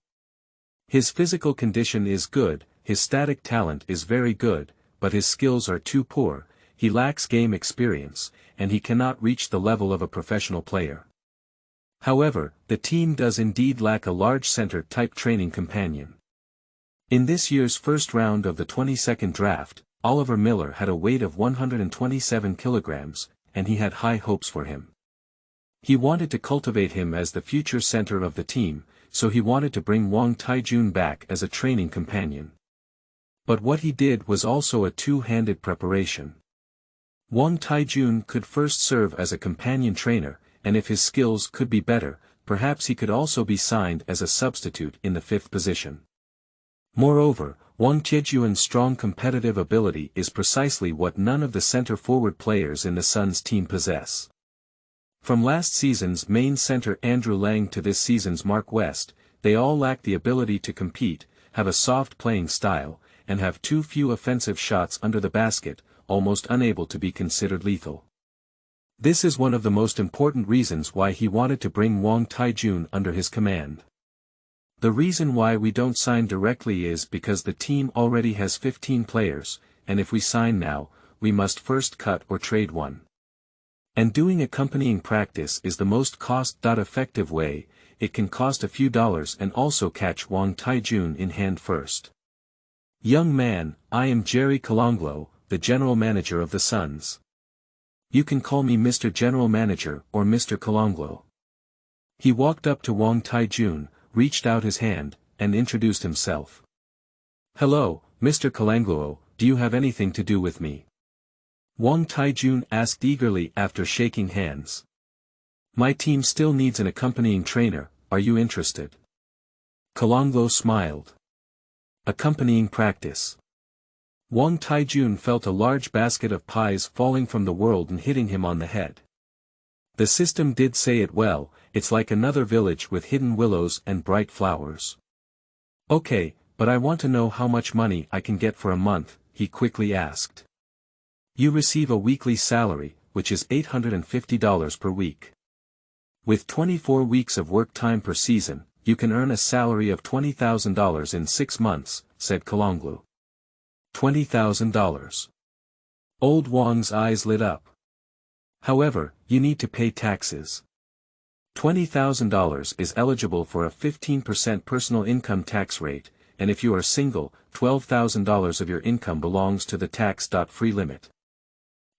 [SPEAKER 1] His physical condition is good, his static talent is very good, but his skills are too poor, he lacks game experience, and he cannot reach the level of a professional player. However, the team does indeed lack a large center-type training companion. In this year's first round of the 22nd draft, Oliver Miller had a weight of 127 kilograms, and he had high hopes for him. He wanted to cultivate him as the future center of the team, so he wanted to bring Wang Taijun back as a training companion. But what he did was also a two-handed preparation. Wang Taijun could first serve as a companion trainer, and if his skills could be better, perhaps he could also be signed as a substitute in the fifth position. Moreover, Wang Taijun's strong competitive ability is precisely what none of the center-forward players in the Suns team possess. From last season's main center Andrew Lang to this season's Mark West, they all lack the ability to compete, have a soft playing style, and have too few offensive shots under the basket, almost unable to be considered lethal. This is one of the most important reasons why he wanted to bring Wang Taijun under his command. The reason why we don't sign directly is because the team already has 15 players, and if we sign now, we must first cut or trade one. And doing accompanying practice is the most cost-effective way, it can cost a few dollars and also catch Wang Taijun in hand first. Young man, I am Jerry Colanglo, the general manager of the Suns. You can call me Mr. General Manager or Mr. Colanglo. He walked up to Wang Taijun, reached out his hand, and introduced himself. Hello, Mr. Colanglo, do you have anything to do with me? Wang Taijun asked eagerly after shaking hands. My team still needs an accompanying trainer, are you interested? Colanglo smiled. Accompanying practice. Wang Taijun felt a large basket of pies falling from the world and hitting him on the head. The system did say it well, it's like another village with hidden willows and bright flowers. Okay, but I want to know how much money I can get for a month, he quickly asked. You receive a weekly salary, which is $850 per week. With 24 weeks of work time per season, you can earn a salary of $20,000 in 6 months, said Colanglo. $20,000. Old Wang's eyes lit up. However, you need to pay taxes. $20,000 is eligible for a 15% personal income tax rate, and if you are single, $12,000 of your income belongs to the tax-free limit.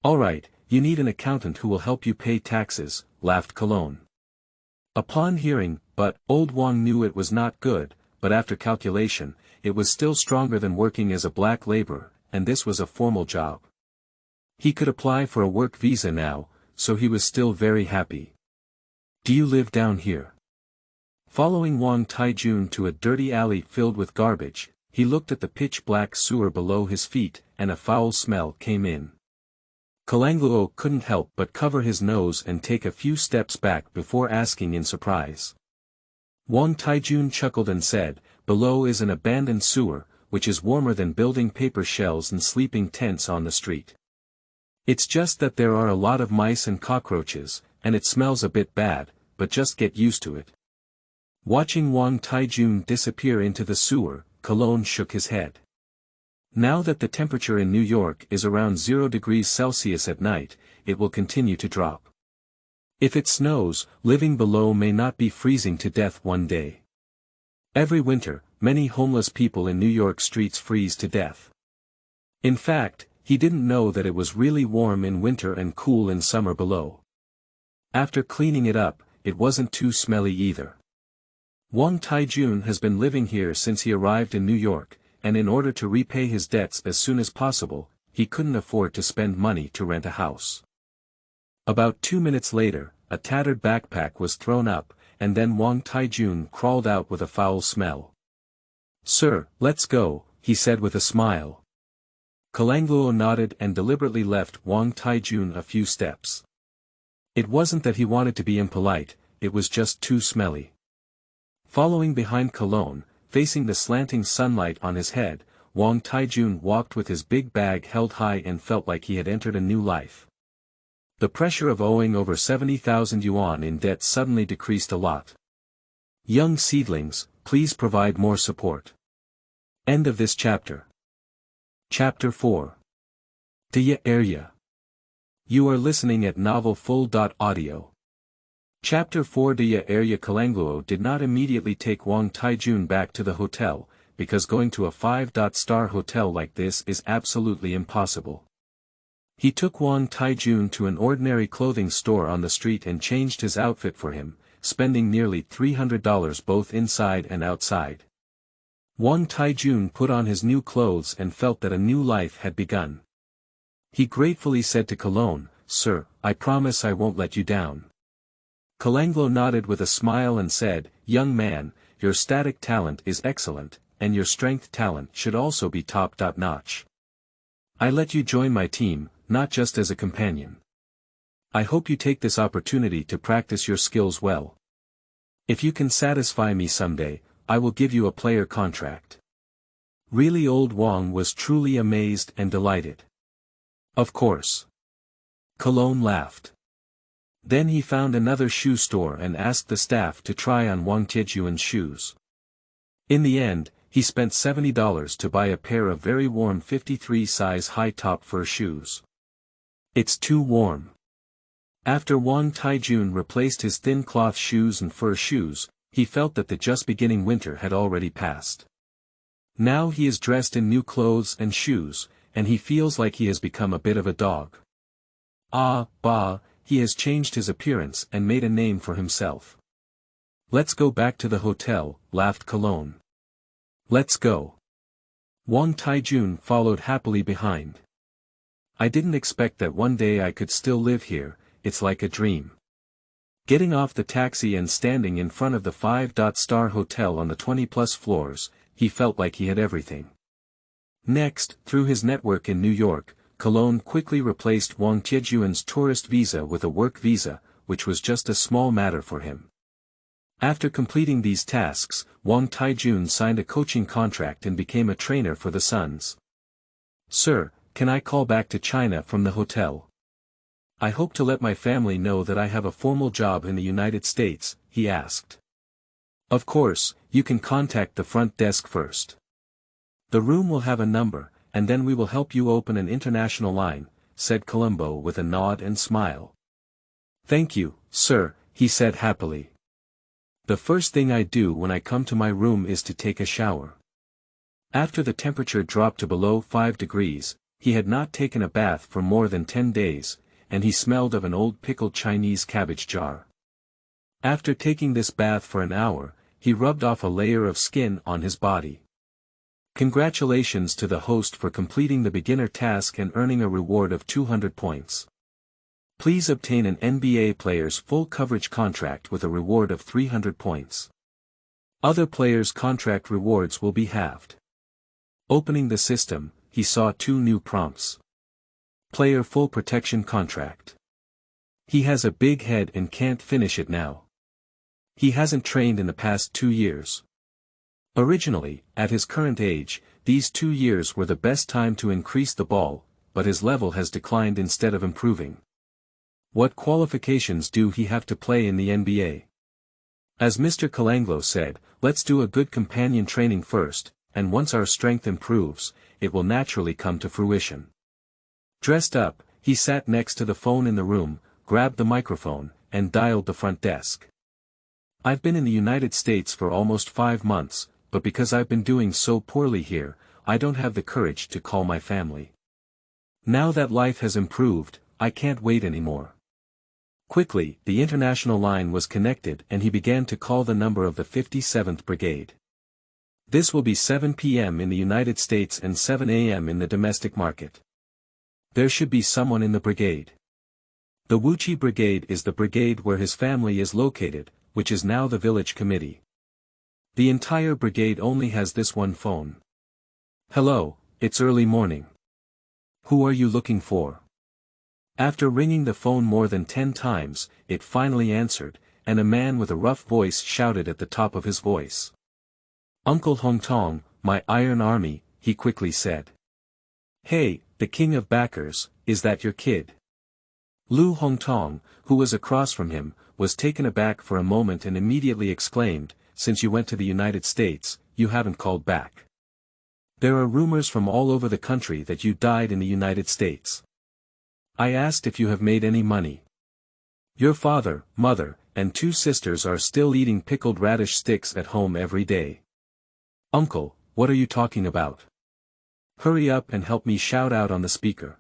[SPEAKER 1] Alright, you need an accountant who will help you pay taxes, laughed Cologne. Upon hearing, but, Old Wang knew it was not good, but after calculation, it was still stronger than working as a black laborer, and this was a formal job. He could apply for a work visa now, so he was still very happy. Do you live down here? Following Wang Taijun to a dirty alley filled with garbage, he looked at the pitch-black sewer below his feet, and a foul smell came in. Colanglo couldn't help but cover his nose and take a few steps back before asking in surprise. Wang Taijun chuckled and said, below is an abandoned sewer, which is warmer than building paper shells and sleeping tents on the street. It's just that there are a lot of mice and cockroaches, and it smells a bit bad, but just get used to it. Watching Wang Taijun disappear into the sewer, Cologne shook his head. Now that the temperature in New York is around 0 degrees Celsius at night, it will continue to drop. If it snows, living below may not be freezing to death one day. Every winter, many homeless people in New York streets freeze to death. In fact, he didn't know that it was really warm in winter and cool in summer below. After cleaning it up, it wasn't too smelly either. Wang Taijun has been living here since he arrived in New York, and in order to repay his debts as soon as possible, he couldn't afford to spend money to rent a house. About 2 minutes later, a tattered backpack was thrown up, and then Wang Taijun crawled out with a foul smell. "Sir, let's go," he said with a smile. Kalangluo nodded and deliberately left Wang Taijun a few steps. It wasn't that he wanted to be impolite, it was just too smelly. Following behind Cologne, facing the slanting sunlight on his head, Wang Taijun walked with his big bag held high and felt like he had entered a new life. The pressure of owing over 70,000 yuan in debt suddenly decreased a lot. Young seedlings, please provide more support. End of this chapter. Chapter 4. Daya Area. You are listening at novelfull.audio. Chapter 4. Daya Area. Kalangluo did not immediately take Wang Taijun back to the hotel, because going to a 5-star hotel like this is absolutely impossible. He took Wang Taijun to an ordinary clothing store on the street and changed his outfit for him, spending nearly $300 both inside and outside. Wang Taijun put on his new clothes and felt that a new life had begun. He gratefully said to Cologne, "Sir, I promise I won't let you down." Kalangluo nodded with a smile and said, "Young man, your static talent is excellent, and your strength talent should also be top-notch. I let you join my team, not just as a companion. I hope you take this opportunity to practice your skills well. If you can satisfy me someday, I will give you a player contract." Really, old Wang was truly amazed and delighted. "Of course." Cologne laughed. Then he found another shoe store and asked the staff to try on Wang Taijun's shoes. In the end, he spent $70 to buy a pair of very warm 53 size high-top fur shoes. "It's too warm." After Wang Taijun replaced his thin cloth shoes and fur shoes, he felt that the just beginning winter had already passed. Now he is dressed in new clothes and shoes, and he feels like he has become a bit of a dog. He has changed his appearance and made a name for himself. "Let's go back to the hotel," laughed Cologne. "Let's go." Wang Taijun followed happily behind. "I didn't expect that one day I could still live here, it's like a dream." Getting off the taxi and standing in front of the 5-star hotel on the 20-plus floors, he felt like he had everything. Next, through his network in New York, Cologne quickly replaced Wang Taijun's tourist visa with a work visa, which was just a small matter for him. After completing these tasks, Wang Taijun signed a coaching contract and became a trainer for the Suns. "Sir, can I call back to China from the hotel? I hope to let my family know that I have a formal job in the United States," he asked. "Of course, you can contact the front desk first. The room will have a number, and then we will help you open an international line," said Colombo with a nod and smile. "Thank you, sir," he said happily. "The first thing I do when I come to my room is to take a shower." After the temperature dropped to below 5 degrees, he had not taken a bath for more than 10 days, and he smelled of an old pickled Chinese cabbage jar. After taking this bath for an hour, he rubbed off a layer of skin on his body. Congratulations to the host for completing the beginner task and earning a reward of 200 points. Please obtain an NBA player's full coverage contract with a reward of 300 points. Other players' contract rewards will be halved. Opening the system, he saw 2 new prompts. Player full protection contract. He has a big head and can't finish it now. He hasn't trained in the past 2 years. Originally, at his current age, these 2 years were the best time to increase the ball, but his level has declined instead of improving. What qualifications do he have to play in the NBA? As Mr. Colanglo said, let's do a good companion training first, and once our strength improves, it will naturally come to fruition. Dressed up, he sat next to the phone in the room, grabbed the microphone, and dialed the front desk. I've been in the United States for almost 5 months, but because I've been doing so poorly here, I don't have the courage to call my family. Now that life has improved, I can't wait anymore. Quickly, the international line was connected and he began to call the number of the 57th Brigade. This will be 7 p.m. in the United States and 7 a.m. in the domestic market. There should be someone in the brigade. The Wuchi Brigade is the brigade where his family is located, which is now the village committee. The entire brigade only has this one phone. Hello, it's early morning. Who are you looking for? After ringing the phone more than 10 times, it finally answered, and a man with a rough voice shouted at the top of his voice. Uncle Hong Tong, my Iron Army, he quickly said. Hey, the king of backers, is that your kid? Lu Hong Tong, who was across from him, was taken aback for a moment and immediately exclaimed, since you went to the United States, you haven't called back. There are rumors from all over the country that you died in the United States. I asked if you have made any money. Your father, mother, and 2 sisters are still eating pickled radish sticks at home every day. Uncle, what are you talking about? Hurry up and help me shout out on the speaker.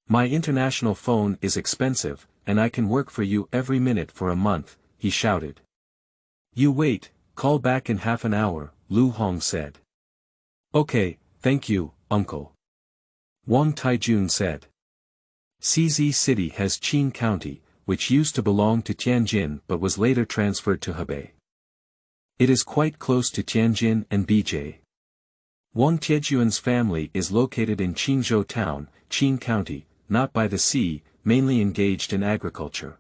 [SPEAKER 1] My international phone is expensive, and I can work for you every minute for a month, he shouted. You wait, call back in half an hour, Lu Hong said. Okay, thank you, uncle. Wang Taijun said. CZ City has Qin County, which used to belong to Tianjin but was later transferred to Hebei. It is quite close to Tianjin and BJ. Wang Tiejuan's family is located in Qingzhou Town, Qin County, not by the sea, mainly engaged in agriculture.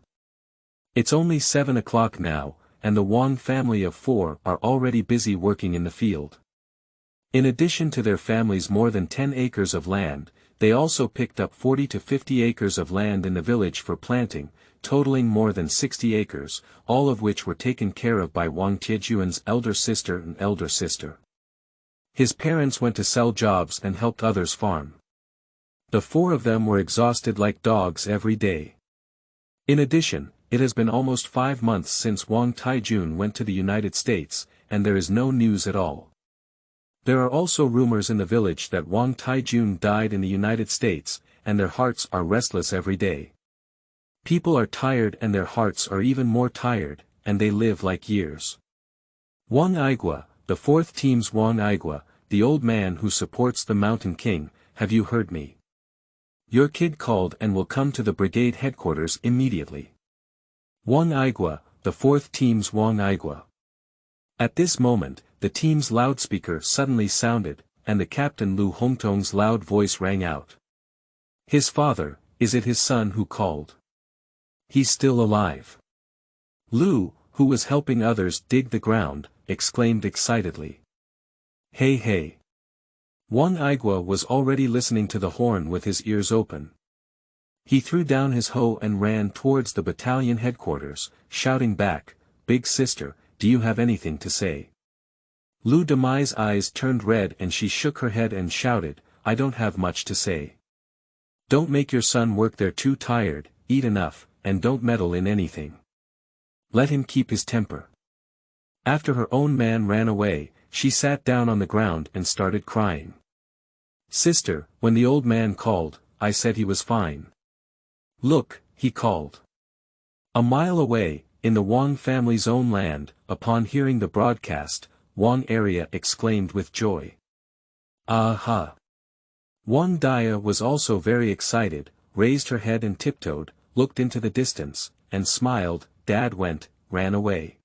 [SPEAKER 1] It's only 7 o'clock now, and the Wang family of 4 are already busy working in the field. In addition to their family's more than 10 acres of land, they also picked up 40 to 50 acres of land in the village for planting, totaling more than 60 acres, all of which were taken care of by Wang Tiejuan's elder sister and elder sister. His parents went to sell jobs and helped others farm. The 4 of them were exhausted like dogs every day. In addition, it has been almost 5 months since Wang Taijun went to the United States, and there is no news at all. There are also rumors in the village that Wang Taijun died in the United States, and their hearts are restless every day. People are tired and their hearts are even more tired, and they live like years. Wang Aigua, the 4th team's Wang Aigua, the old man who supports the Mountain King, have you heard me? Your kid called and will come to the brigade headquarters immediately. Wang Aigua, the 4th team's Wang Aigua. At this moment, the team's loudspeaker suddenly sounded, and the captain Lu Hongtong's loud voice rang out. His father, is it his son who called? He's still alive. Lu, who was helping others dig the ground, exclaimed excitedly. Hey hey. Wang Aigua was already listening to the horn with his ears open. He threw down his hoe and ran towards the battalion headquarters, shouting back, Big sister, do you have anything to say? Lu Demai's eyes turned red and she shook her head and shouted, I don't have much to say. Don't make your son work there too tired, eat enough, and don't meddle in anything. Let him keep his temper. After her own man ran away, she sat down on the ground and started crying. Sister, when the old man called, I said he was fine. Look, he called. A mile away, in the Wang family's own land, upon hearing the broadcast, Wang Area exclaimed with joy. Aha! Wang Dia was also very excited, raised her head and tiptoed, looked into the distance, and smiled. Dad went, ran away.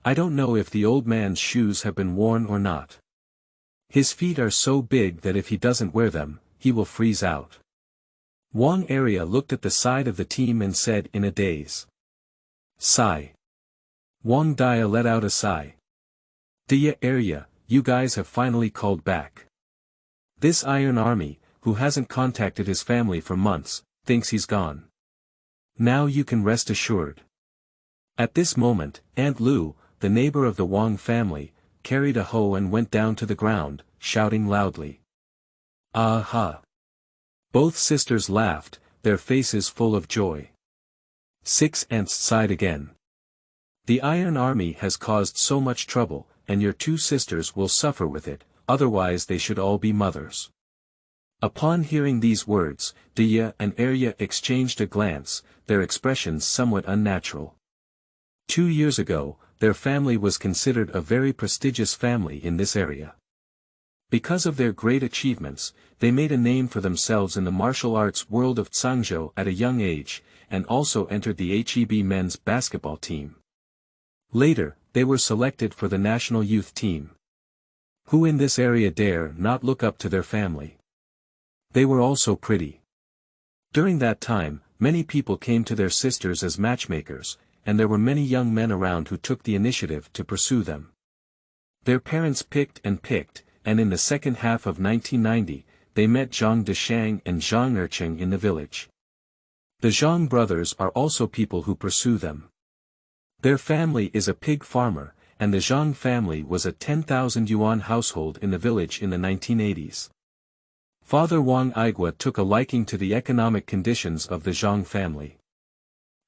[SPEAKER 1] I don't know if the old man's shoes have been worn or not. His feet are so big that if he doesn't wear them, he will freeze out. Wang Area looked at the side of the team and said in a daze. Sigh. Wang Dia let out a sigh. Dia area, you guys have finally called back. This Iron Army, who hasn't contacted his family for months, thinks he's gone. Now you can rest assured. At this moment, Aunt Lu, the neighbor of the Wang family, carried a hoe and went down to the ground, shouting loudly. "Aha!" Both sisters laughed, their faces full of joy. 6 ants sighed again. The Iron Army has caused so much trouble, and your 2 sisters will suffer with it, otherwise they should all be mothers. Upon hearing these words, Dia and Arya exchanged a glance, their expressions somewhat unnatural. 2 years ago, their family was considered a very prestigious family in this area. Because of their great achievements, they made a name for themselves in the martial arts world of Zhangzhou at a young age, and also entered the HEB men's basketball team. Later, they were selected for the national youth team. Who in this area dare not look up to their family? They were also pretty. During that time, many people came to their sisters as matchmakers, and there were many young men around who took the initiative to pursue them. Their parents picked, and in the second half of 1990, they met Zhang Deshang and Zhang Erqing in the village. The Zhang brothers are also people who pursue them. Their family is a pig farmer, and the Zhang family was a 10,000 yuan household in the village in the 1980s. Father Wang Aigua took a liking to the economic conditions of the Zhang family.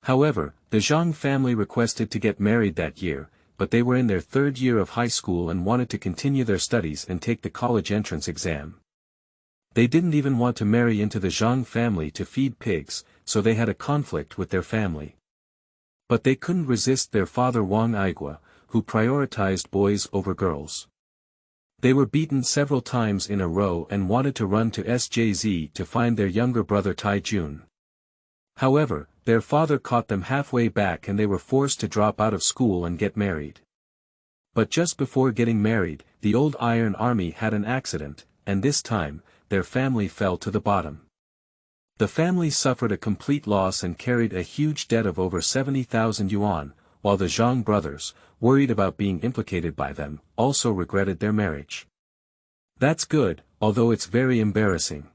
[SPEAKER 1] However, the Zhang family requested to get married that year, but they were in their 3rd year of high school and wanted to continue their studies and take the college entrance exam. They didn't even want to marry into the Zhang family to feed pigs, so they had a conflict with their family. But they couldn't resist their father Wang Aigua, who prioritized boys over girls. They were beaten several times in a row and wanted to run to SJZ to find their younger brother Tai Jun. However, their father caught them halfway back and they were forced to drop out of school and get married. But just before getting married, the old Iron Army had an accident, and this time, their family fell to the bottom. The family suffered a complete loss and carried a huge debt of over 70,000 yuan, while the Zhang brothers, worried about being implicated by them, also regretted their marriage. That's good, although it's very embarrassing.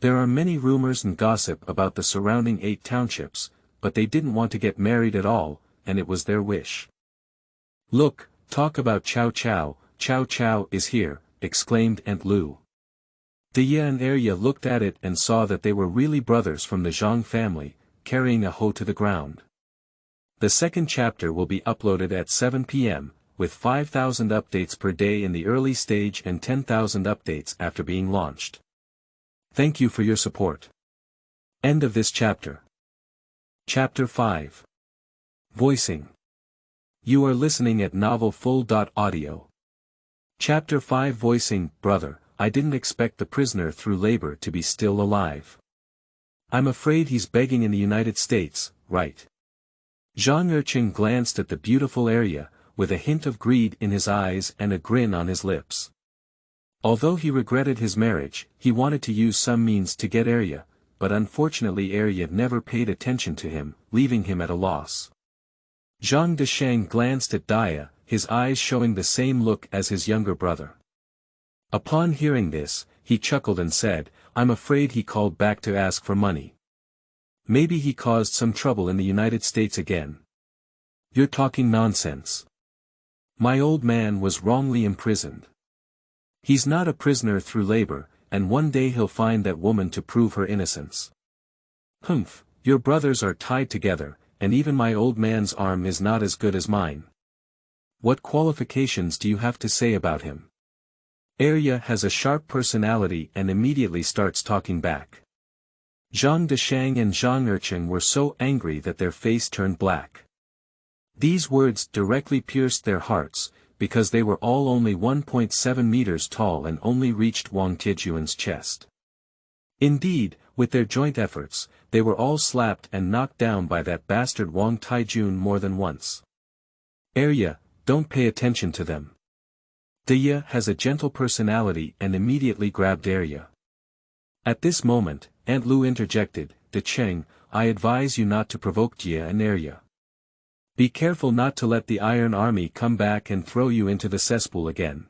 [SPEAKER 1] There are many rumors and gossip about the surrounding 8 townships, but they didn't want to get married at all, and it was their wish. "Look, talk about Chow Chow is here," exclaimed Aunt Lu. Dia and Arya looked at it and saw that they were really brothers from the Zhang family, carrying a hoe to the ground. The second chapter will be uploaded at 7 p.m., with 5,000 updates per day in the early stage and 10,000 updates after being launched. Thank you for your support. End of this chapter. Chapter 5. Voicing. You are listening at novelfull.audio. Chapter 5 Voicing. Brother, I didn't expect the prisoner through labor to be still alive. I'm afraid he's begging in the United States, right? Zhang Erqing glanced at the beautiful Arya, with a hint of greed in his eyes and a grin on his lips. Although he regretted his marriage, he wanted to use some means to get Arya, but unfortunately Arya never paid attention to him, leaving him at a loss. Zhang Deshang glanced at Dia, his eyes showing the same look as his younger brother. Upon hearing this, he chuckled and said, "I'm afraid he called back to ask for money. Maybe he caused some trouble in the United States again." "You're talking nonsense. My old man was wrongly imprisoned. He's not a prisoner through labor, and one day he'll find that woman to prove her innocence." "Humph, your brothers are tied together, and even my old man's arm is not as good as mine. What qualifications do you have to say about him?" Arya has a sharp personality and immediately starts talking back. Zhang Deshang and Zhang Erqing were so angry that their face turned black. These words directly pierced their hearts, because they were all only 1.7 meters tall and only reached Wang Tijuan's chest. Indeed, with their joint efforts, they were all slapped and knocked down by that bastard Wang Taijun more than once. "Arya, don't pay attention to them." Dia has a gentle personality and immediately grabbed Arya. At this moment, Aunt Lu interjected, "Decheng, I advise you not to provoke Dia and Arya. Be careful not to let the Iron Army come back and throw you into the cesspool again.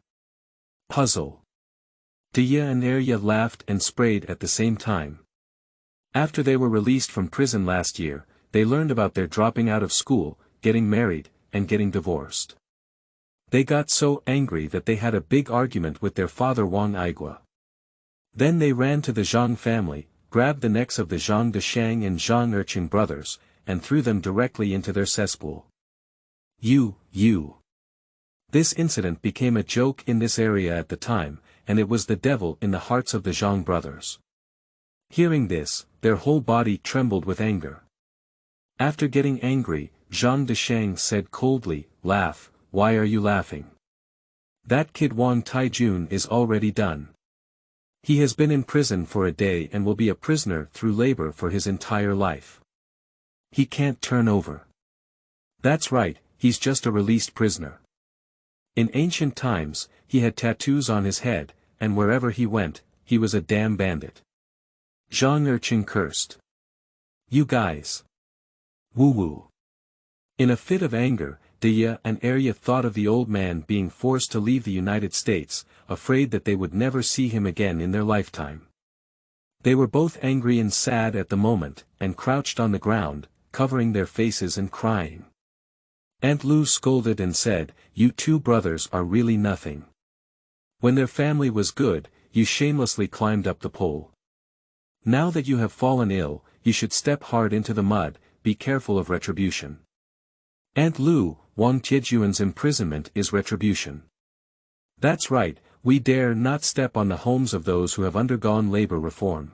[SPEAKER 1] Puzzle. Dia and Arya laughed and sprayed at the same time. After they were released from prison last year, they learned about their dropping out of school, getting married, and getting divorced. They got so angry that they had a big argument with their father Wang Aigua. Then they ran to the Zhang family, grabbed the necks of the Zhang Deshang and Zhang Erqing brothers, and threw them directly into their cesspool. You. This incident became a joke in this area at the time, and it was the devil in the hearts of the Zhang brothers. Hearing this, their whole body trembled with anger. After getting angry, Zhang Deshang said coldly, "Laugh, why are you laughing? That kid Wang Taijun is already done. He has been in prison for a day and will be a prisoner through labor for his entire life. He can't turn over. That's right, he's just a released prisoner. In ancient times, he had tattoos on his head, and wherever he went, he was a damn bandit." Zhang Erqing cursed. "You guys. Woo-woo." In a fit of anger, Dia and Arya thought of the old man being forced to leave the United States, afraid that they would never see him again in their lifetime. They were both angry and sad at the moment, and crouched on the ground, covering their faces and crying. Aunt Lu scolded and said, "You two brothers are really nothing. When their family was good, you shamelessly climbed up the pole. Now that you have fallen ill, you should step hard into the mud, be careful of retribution." "Aunt Lu, Wang Tiejuan's imprisonment is retribution. That's right, we dare not step on the homes of those who have undergone labor reform.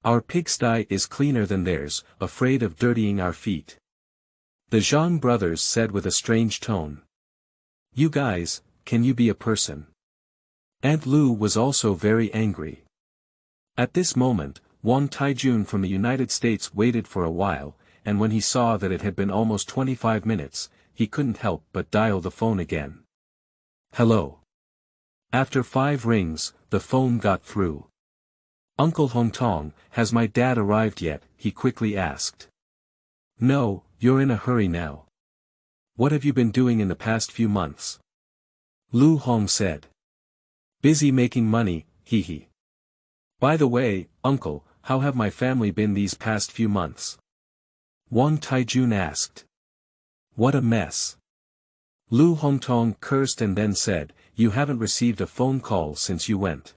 [SPEAKER 1] Our pigsty is cleaner than theirs, afraid of dirtying our feet," the Zhang brothers said with a strange tone. "You guys, can you be a person?" Aunt Lu was also very angry. At this moment, Wang Taijun from the United States waited for a while, and when he saw that it had been almost 25 minutes, he couldn't help but dial the phone again. "Hello." After 5 rings, the phone got through. "Uncle Hongtong, has my dad arrived yet?" he quickly asked. "No, you're in a hurry now. What have you been doing in the past few months?" Lu Hong said. "Busy making money, hee. By the way, uncle, how have my family been these past few months?" Wang Taijun asked. "What a mess." Lu Hongtong cursed and then said, "You haven't received a phone call since you went.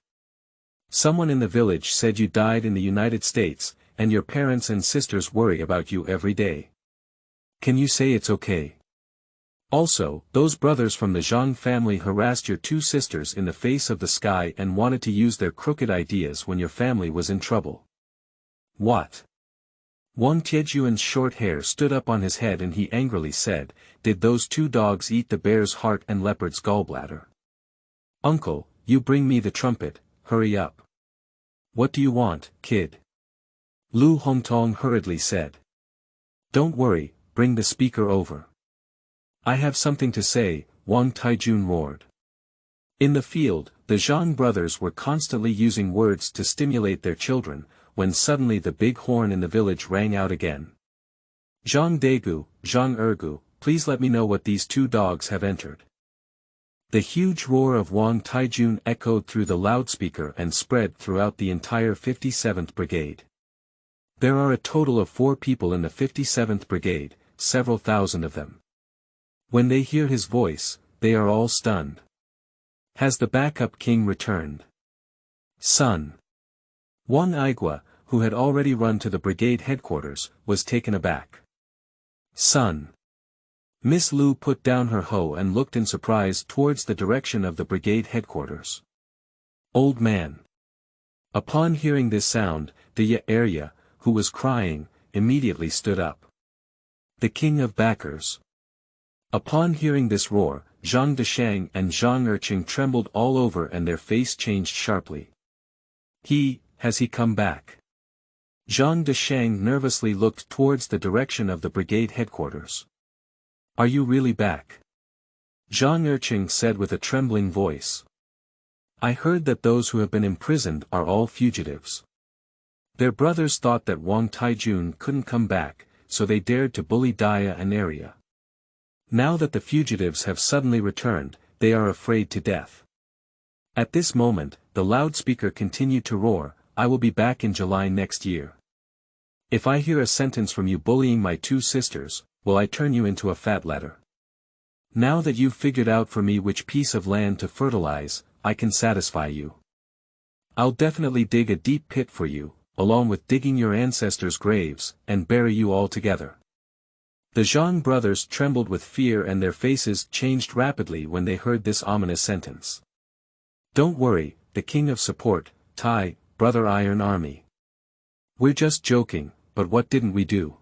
[SPEAKER 1] Someone in the village said you died in the United States, and your parents and sisters worry about you every day. Can you say it's okay? Also, those brothers from the Zhang family harassed your 2 sisters in the face of the sky and wanted to use their crooked ideas when your family was in trouble." "What?" Wang Tiejuan's short hair stood up on his head and he angrily said, "Did those 2 dogs eat the bear's heart and leopard's gallbladder?" "Uncle, you bring me the trumpet, hurry up." "What do you want, kid?" Lu Hongtong hurriedly said. "Don't worry, bring the speaker over." "I have something to say," Wang Taijun roared. In the field, the Zhang brothers were constantly using words to stimulate their children, when suddenly the big horn in the village rang out again. "Zhang Degu, Zhang Ergu, please let me know what these 2 dogs have entered." The huge roar of Wang Taijun echoed through the loudspeaker and spread throughout the entire 57th Brigade. There are a total of 4 people in the 57th Brigade, several thousand of them. When they hear his voice, they are all stunned. Has the backup king returned? Son. Wang Aigua, who had already run to the brigade headquarters, was taken aback. Son. Miss Lu put down her hoe and looked in surprise towards the direction of the brigade headquarters. Old man. Upon hearing this sound, the Arya, who was crying, immediately stood up. The king of backers. Upon hearing this roar, Zhang Deshang and Zhang Erqing trembled all over and their face changed sharply. Has he come back? Zhang Deshang nervously looked towards the direction of the brigade headquarters. Are you really back? Zhang Erqing said with a trembling voice. I heard that those who have been imprisoned are all fugitives. Their brothers thought that Wang Taijun couldn't come back, so they dared to bully Dia and Arya. Now that the fugitives have suddenly returned, they are afraid to death. At this moment, the loudspeaker continued to roar, "I will be back in July next year. If I hear a sentence from you bullying my two sisters, will I turn you into a fat letter? Now that you've figured out for me which piece of land to fertilize, I can satisfy you. I'll definitely dig a deep pit for you, along with digging your ancestors' graves, and bury you all together." The Zhang brothers trembled with fear and their faces changed rapidly when they heard this ominous sentence. "Don't worry, the king of support, Tai, brother Iron Army. We're just joking, but what didn't we do?"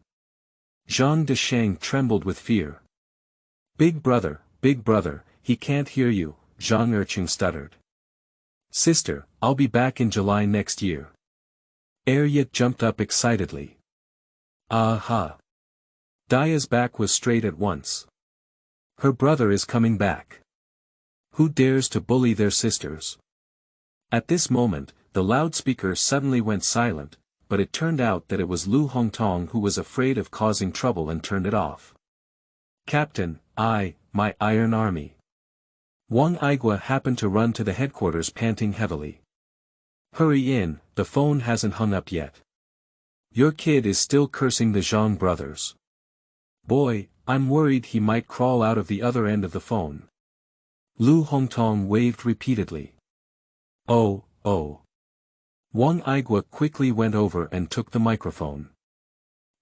[SPEAKER 1] Zhang Deshang trembled with fear. Big brother, he can't hear you," Zhang Erqing stuttered. "Sister, I'll be back in July next year." Arya jumped up excitedly. "Aha! Daya's back was straight at once. Her brother is coming back. Who dares to bully their sisters?" At this moment, the loudspeaker suddenly went silent, but it turned out that it was Lu Hongtong who was afraid of causing trouble and turned it off. "Captain, my Iron Army." Wang Aigua happened to run to the headquarters panting heavily. "Hurry in, the phone hasn't hung up yet. Your kid is still cursing the Zhang brothers. Boy, I'm worried he might crawl out of the other end of the phone." Lu Hongtong waved repeatedly. Oh. Wang Aigua quickly went over and took the microphone.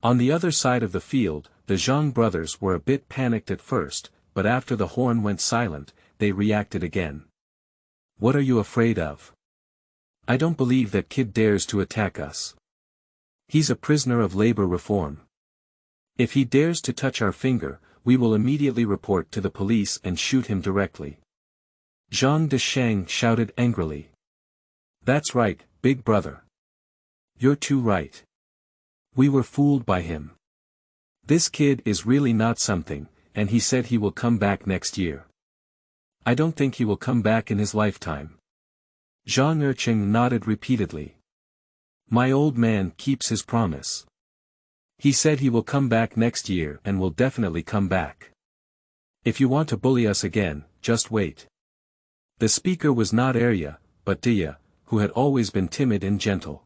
[SPEAKER 1] On the other side of the field, the Zhang brothers were a bit panicked at first, but after the horn went silent, they reacted again. "What are you afraid of? I don't believe that kid dares to attack us. He's a prisoner of labor reform. If he dares to touch our finger, we will immediately report to the police and shoot him directly." Zhang Deshang shouted angrily. "That's right, big brother. You're too right. We were fooled by him. This kid is really not something, and he said he will come back next year. I don't think he will come back in his lifetime." Zhang Erqing nodded repeatedly. "My old man keeps his promise. He said he will come back next year and will definitely come back. If you want to bully us again, just wait." The speaker was not Arya, but Dia, who had always been timid and gentle.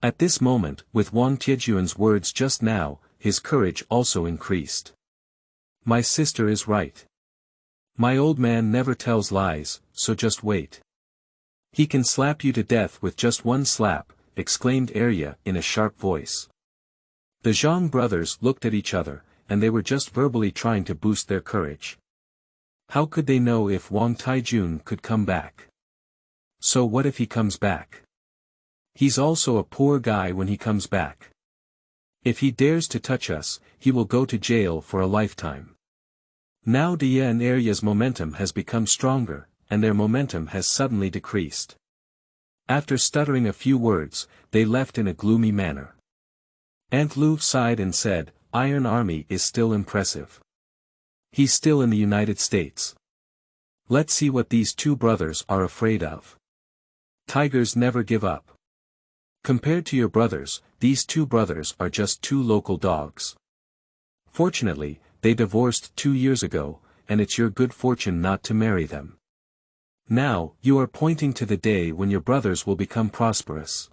[SPEAKER 1] At this moment, with Wang Tiejuan's words just now, his courage also increased. "My sister is right. My old man never tells lies, so just wait. He can slap you to death with just one slap," exclaimed Arya in a sharp voice. The Zhang brothers looked at each other, and they were just verbally trying to boost their courage. How could they know if Wang Taijun could come back? So what if he comes back? He's also a poor guy when he comes back. If he dares to touch us, he will go to jail for a lifetime. Now Dia and Arya's momentum has become stronger, and their momentum has suddenly decreased. After stuttering a few words, they left in a gloomy manner. Aunt Lu sighed and said, "Iron Army is still impressive. He's still in the United States. Let's see what these two brothers are afraid of. Tigers never give up. Compared to your brothers, these two brothers are just two local dogs. Fortunately, they divorced 2 years ago, and it's your good fortune not to marry them. Now, you are pointing to the day when your brothers will become prosperous.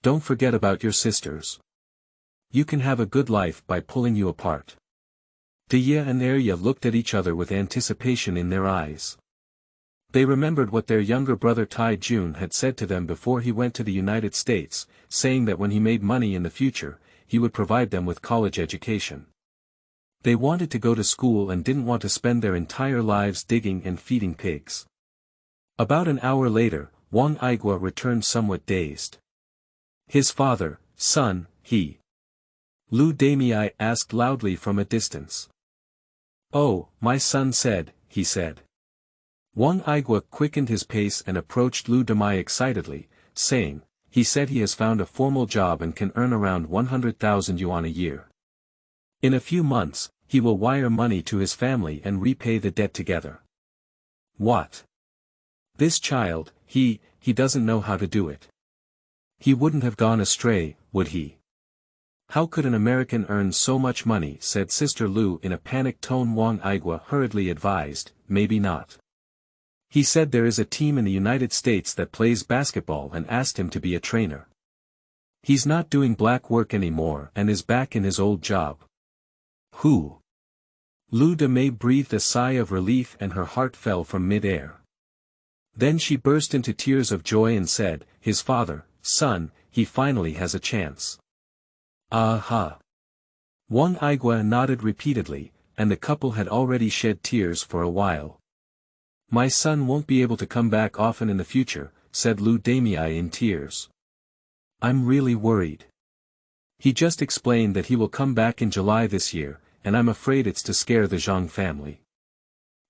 [SPEAKER 1] Don't forget about your sisters. You can have a good life by pulling you apart." Dia and Arya looked at each other with anticipation in their eyes. They remembered what their younger brother Tai Jun had said to them before he went to the United States, saying that when he made money in the future, he would provide them with college education. They wanted to go to school and didn't want to spend their entire lives digging and feeding pigs. About an hour later, Wang Aigua returned somewhat dazed. "His father, son, he." Lu Damei asked loudly from a distance. "Oh, my son said," he said. Wang Aigua quickened his pace and approached Lu Damei excitedly, saying, "He said he has found a formal job and can earn around 100,000 yuan a year. In a few months, he will wire money to his family and repay the debt together." "What? This child, he doesn't know how to do it. He wouldn't have gone astray, would he? "How could an American earn so much money?" said Sister Lu in a panicked tone. Wang Aigua hurriedly advised, "Maybe not. He said there is a team in the United States that plays basketball and asked him to be a trainer. He's not doing black work anymore and is back in his old job." "Who?" Lu Demei breathed a sigh of relief and her heart fell from mid-air. Then she burst into tears of joy and said, "His father, son, he finally has a chance." "Aha." Wang Aigua nodded repeatedly, and the couple had already shed tears for a while. "My son won't be able to come back often in the future," said Lu Demei in tears. "I'm really worried. He just explained that he will come back in July this year, and I'm afraid it's to scare the Zhang family."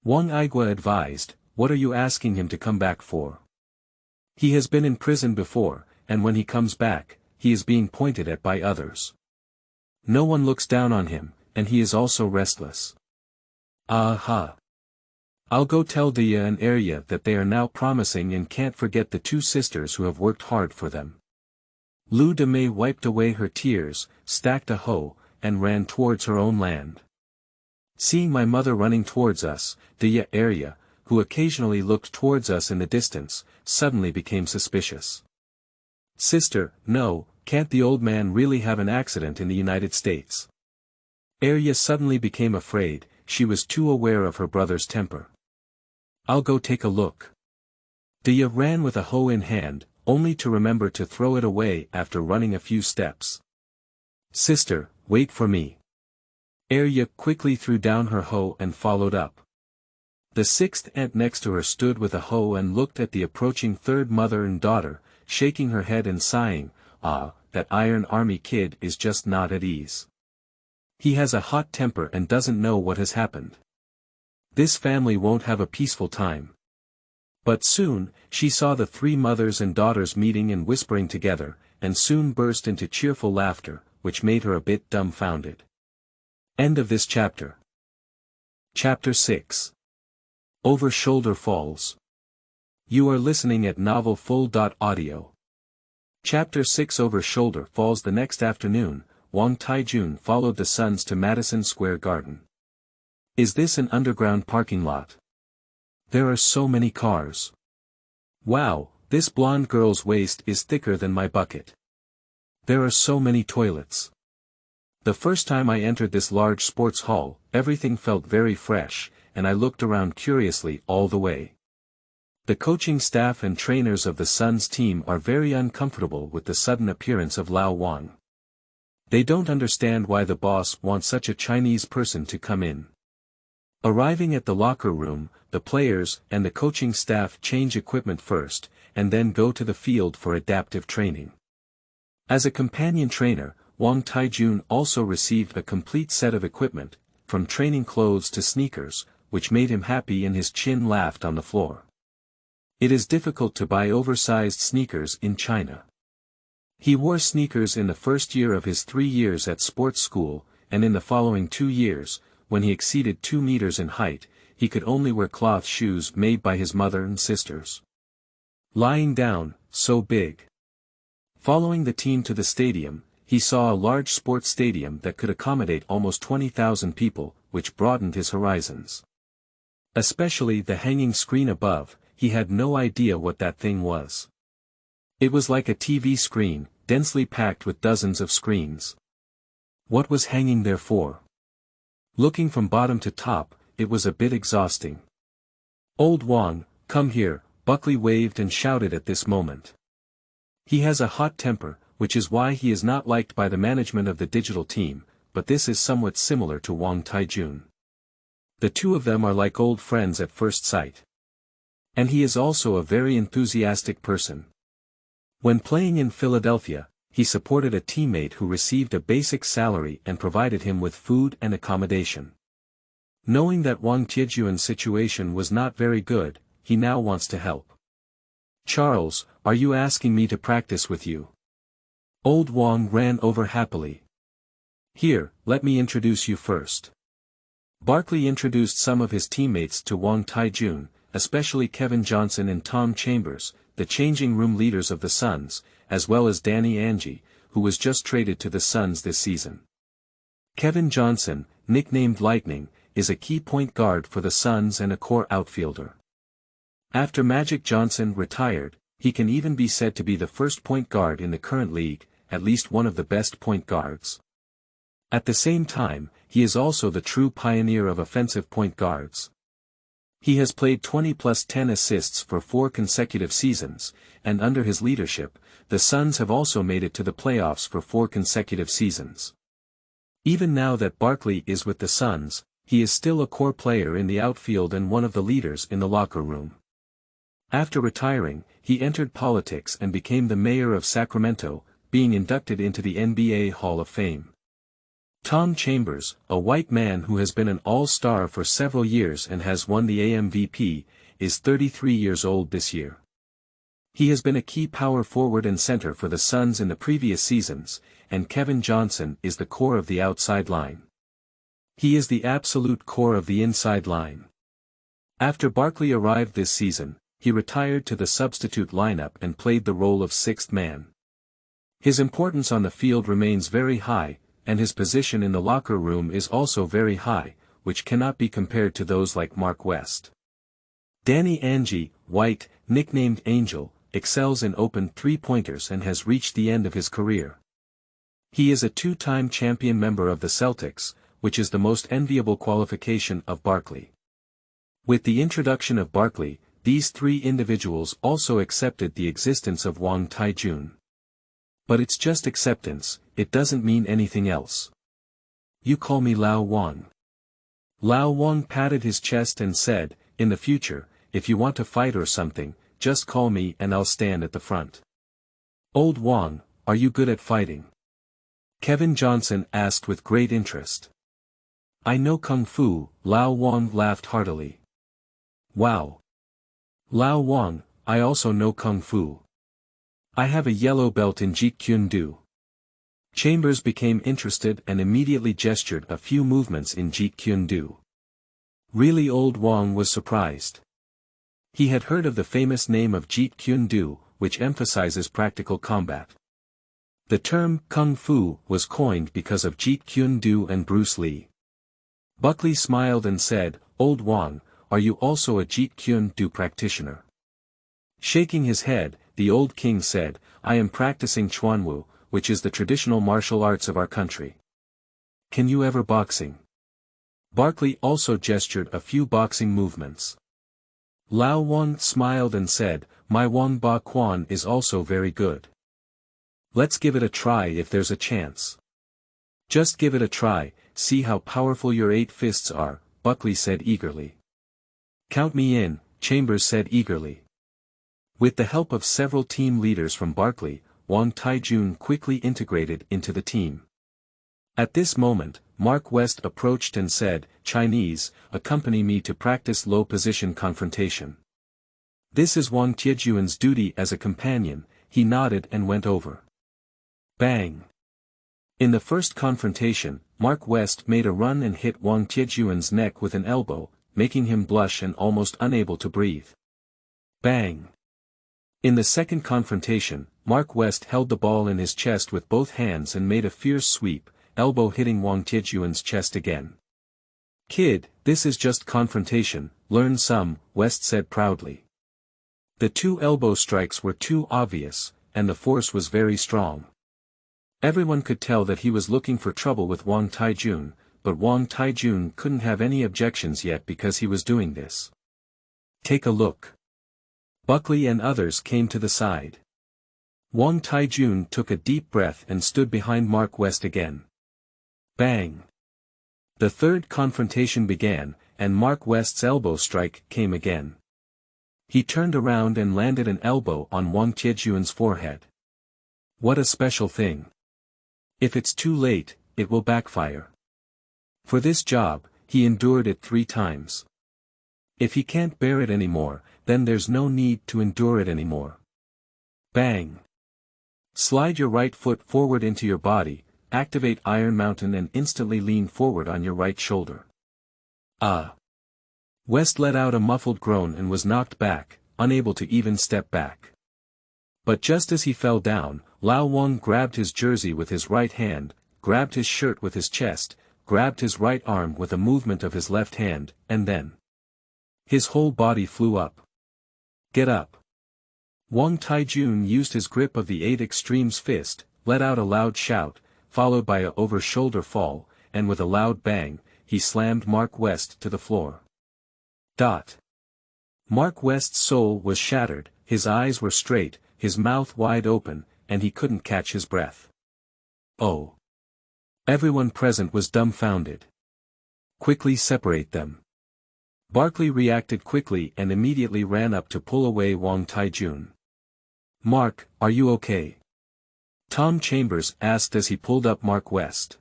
[SPEAKER 1] Wang Aigua advised, "What are you asking him to come back for? He has been in prison before, and when he comes back, he is being pointed at by others. No one looks down on him, and he is also restless." "Aha. I'll go tell Dia and Arya that they are now promising and can't forget the two sisters who have worked hard for them." Lu Demei wiped away her tears, stacked a hoe, and ran towards her own land. "Seeing my mother running towards us, Dia Arya, who occasionally looked towards us in the distance, suddenly became suspicious. 'Sister, no, can't the old man really have an accident in the United States?' Arya suddenly became afraid, she was too aware of her brother's temper. 'I'll go take a look.' Dia ran with a hoe in hand, only to remember to throw it away after running a few steps. 'Sister, wait for me.' Arya quickly threw down her hoe and followed up. The sixth aunt next to her stood with a hoe and looked at the approaching third mother and daughter, shaking her head and sighing, "Ah, that Iron Army kid is just not at ease. He has a hot temper and doesn't know what has happened. This family won't have a peaceful time." But soon, she saw the three mothers and daughters meeting and whispering together, and soon burst into cheerful laughter, which made her a bit dumbfounded. End of this chapter. Chapter 6. Over Shoulder Falls. You are listening at novelfull.audio. Chapter 6. Over Shoulder Falls. The next afternoon, Wang Taijun followed the sons to Madison Square Garden. "Is this an underground parking lot? There are so many cars. Wow, this blonde girl's waist is thicker than my bucket. There are so many toilets. The first time I entered this large sports hall, everything felt very fresh, and I looked around curiously all the way. The coaching staff and trainers of the Suns team are very uncomfortable with the sudden appearance of Lao Wang. They don't understand why the boss wants such a Chinese person to come in." Arriving at the locker room, the players and the coaching staff change equipment first, and then go to the field for adaptive training. As a companion trainer, Wang Taijun also received a complete set of equipment, from training clothes to sneakers, which made him happy and his chin laughed on the floor. It is difficult to buy oversized sneakers in China. He wore sneakers in the first year of his 3 years at sports school, and in the following 2 years, when he exceeded 2 meters in height, he could only wear cloth shoes made by his mother and sisters. Lying down, so big. Following the team to the stadium, he saw a large sports stadium that could accommodate almost 20,000 people, which broadened his horizons. Especially the hanging screen above, he had no idea what that thing was. It was like a TV screen, densely packed with dozens of screens. What was hanging there for? Looking from bottom to top, it was a bit exhausting. "Old Wang, come here," Buckley waved and shouted at this moment. He has a hot temper, which is why he is not liked by the management of the digital team, but this is somewhat similar to Wang Taijun. The two of them are like old friends at first sight. And he is also a very enthusiastic person. When playing in Philadelphia, he supported a teammate who received a basic salary and provided him with food and accommodation. Knowing that Wang Tiejuan's situation was not very good, he now wants to help. "Charles, are you asking me to practice with you?" Old Wang ran over happily. "Here, let me introduce you first." Barkley introduced some of his teammates to Wang Taijun, especially Kevin Johnson and Tom Chambers, the changing room leaders of the Suns, as well as Danny Angie, who was just traded to the Suns this season. Kevin Johnson, nicknamed Lightning, is a key point guard for the Suns and a core outfielder. After Magic Johnson retired, he can even be said to be the first point guard in the current league, at least one of the best point guards. At the same time, he is also the true pioneer of offensive point guards. He has played 20 plus 10 assists for 4 consecutive seasons, and under his leadership, the Suns have also made it to the playoffs for 4 consecutive seasons. Even now that Barkley is with the Suns, he is still a core player in the outfield and one of the leaders in the locker room. After retiring, he entered politics and became the mayor of Sacramento, being inducted into the NBA Hall of Fame. Tom Chambers, a white man who has been an all-star for several years and has won the MVP, is 33 years old this year. He has been a key power forward and center for the Suns in the previous seasons, and Kevin Johnson is the core of the outside line. He is the absolute core of the inside line. After Barkley arrived this season, he retired to the substitute lineup and played the role of sixth man. His importance on the field remains very high, and his position in the locker room is also very high, which cannot be compared to those like Mark West. Danny Ainge, White, nicknamed Angel, excels in open three-pointers and has reached the end of his career. He is a two-time champion member of the Celtics, which is the most enviable qualification of Barkley. With the introduction of Barkley, these three individuals also accepted the existence of Wang Taijun. But it's just acceptance, it doesn't mean anything else. You call me Lao Wang. Lao Wang patted his chest and said, in the future, if you want to fight or something, just call me and I'll stand at the front. Old Wang, are you good at fighting? Kevin Johnson asked with great interest. I know Kung Fu, Lao Wang laughed heartily. Wow. Lao Wang, I also know Kung Fu. I have a yellow belt in Jeet Kune Do. Chambers became interested and immediately gestured a few movements in Jeet Kune Do. Really, Old Wang was surprised. He had heard of the famous name of Jeet Kune Do, which emphasizes practical combat. The term Kung Fu was coined because of Jeet Kune Do and Bruce Lee. Buckley smiled and said, Old Wang, are you also a Jeet Kune Do practitioner? Shaking his head, the old king said, I am practicing Chuanwu, which is the traditional martial arts of our country. Can you ever boxing? Barkley also gestured a few boxing movements. Lao Wang smiled and said, my Wang Ba Quan is also very good. Let's give it a try if there's a chance. Just give it a try, see how powerful your 8 fists are, Buckley said eagerly. Count me in, Chambers said eagerly. With the help of several team leaders from Barkley, Wang Taijun quickly integrated into the team. At this moment, Mark West approached and said, Chinese, accompany me to practice low-position confrontation. This is Wang Tiejun's duty as a companion, he nodded and went over. Bang! In the first confrontation, Mark West made a run and hit Wang Tiejun's neck with an elbow, making him blush and almost unable to breathe. Bang! In the second confrontation, Mark West held the ball in his chest with both hands and made a fierce sweep, elbow hitting Wang Tiejun's chest again. Kid, this is just confrontation, learn some, West said proudly. The 2 elbow strikes were too obvious, and the force was very strong. Everyone could tell that he was looking for trouble with Wang Taijun, but Wang Taijun couldn't have any objections yet because he was doing this. Take a look. Buckley and others came to the side. Wang Taijun took a deep breath and stood behind Mark West again. Bang! The third confrontation began, and Mark West's elbow strike came again. He turned around and landed an elbow on Wang Tiejun's forehead. What a special thing. If it's too late, it will backfire. For this job, he endured it 3 times. If he can't bear it anymore, then there's no need to endure it anymore. Bang! Slide your right foot forward into your body, activate Iron Mountain and instantly lean forward on your right shoulder. Ah! West let out a muffled groan and was knocked back, unable to even step back. But just as he fell down, Lao Wang grabbed his jersey with his right hand, grabbed his shirt with his chest, grabbed his right arm with a movement of his left hand, and then his whole body flew up. Get up. Wang Taijun used his grip of the 8 Extremes fist, let out a loud shout, followed by a over-shoulder fall, and with a loud bang, he slammed Mark West to the floor. Mark West's soul was shattered, his eyes were straight, his mouth wide open, and he couldn't catch his breath. Oh! Everyone present was dumbfounded. Quickly separate them. Barkley reacted quickly and immediately ran up to pull away Wang Taijun. Mark, are you okay? Tom Chambers asked as he pulled up Mark West.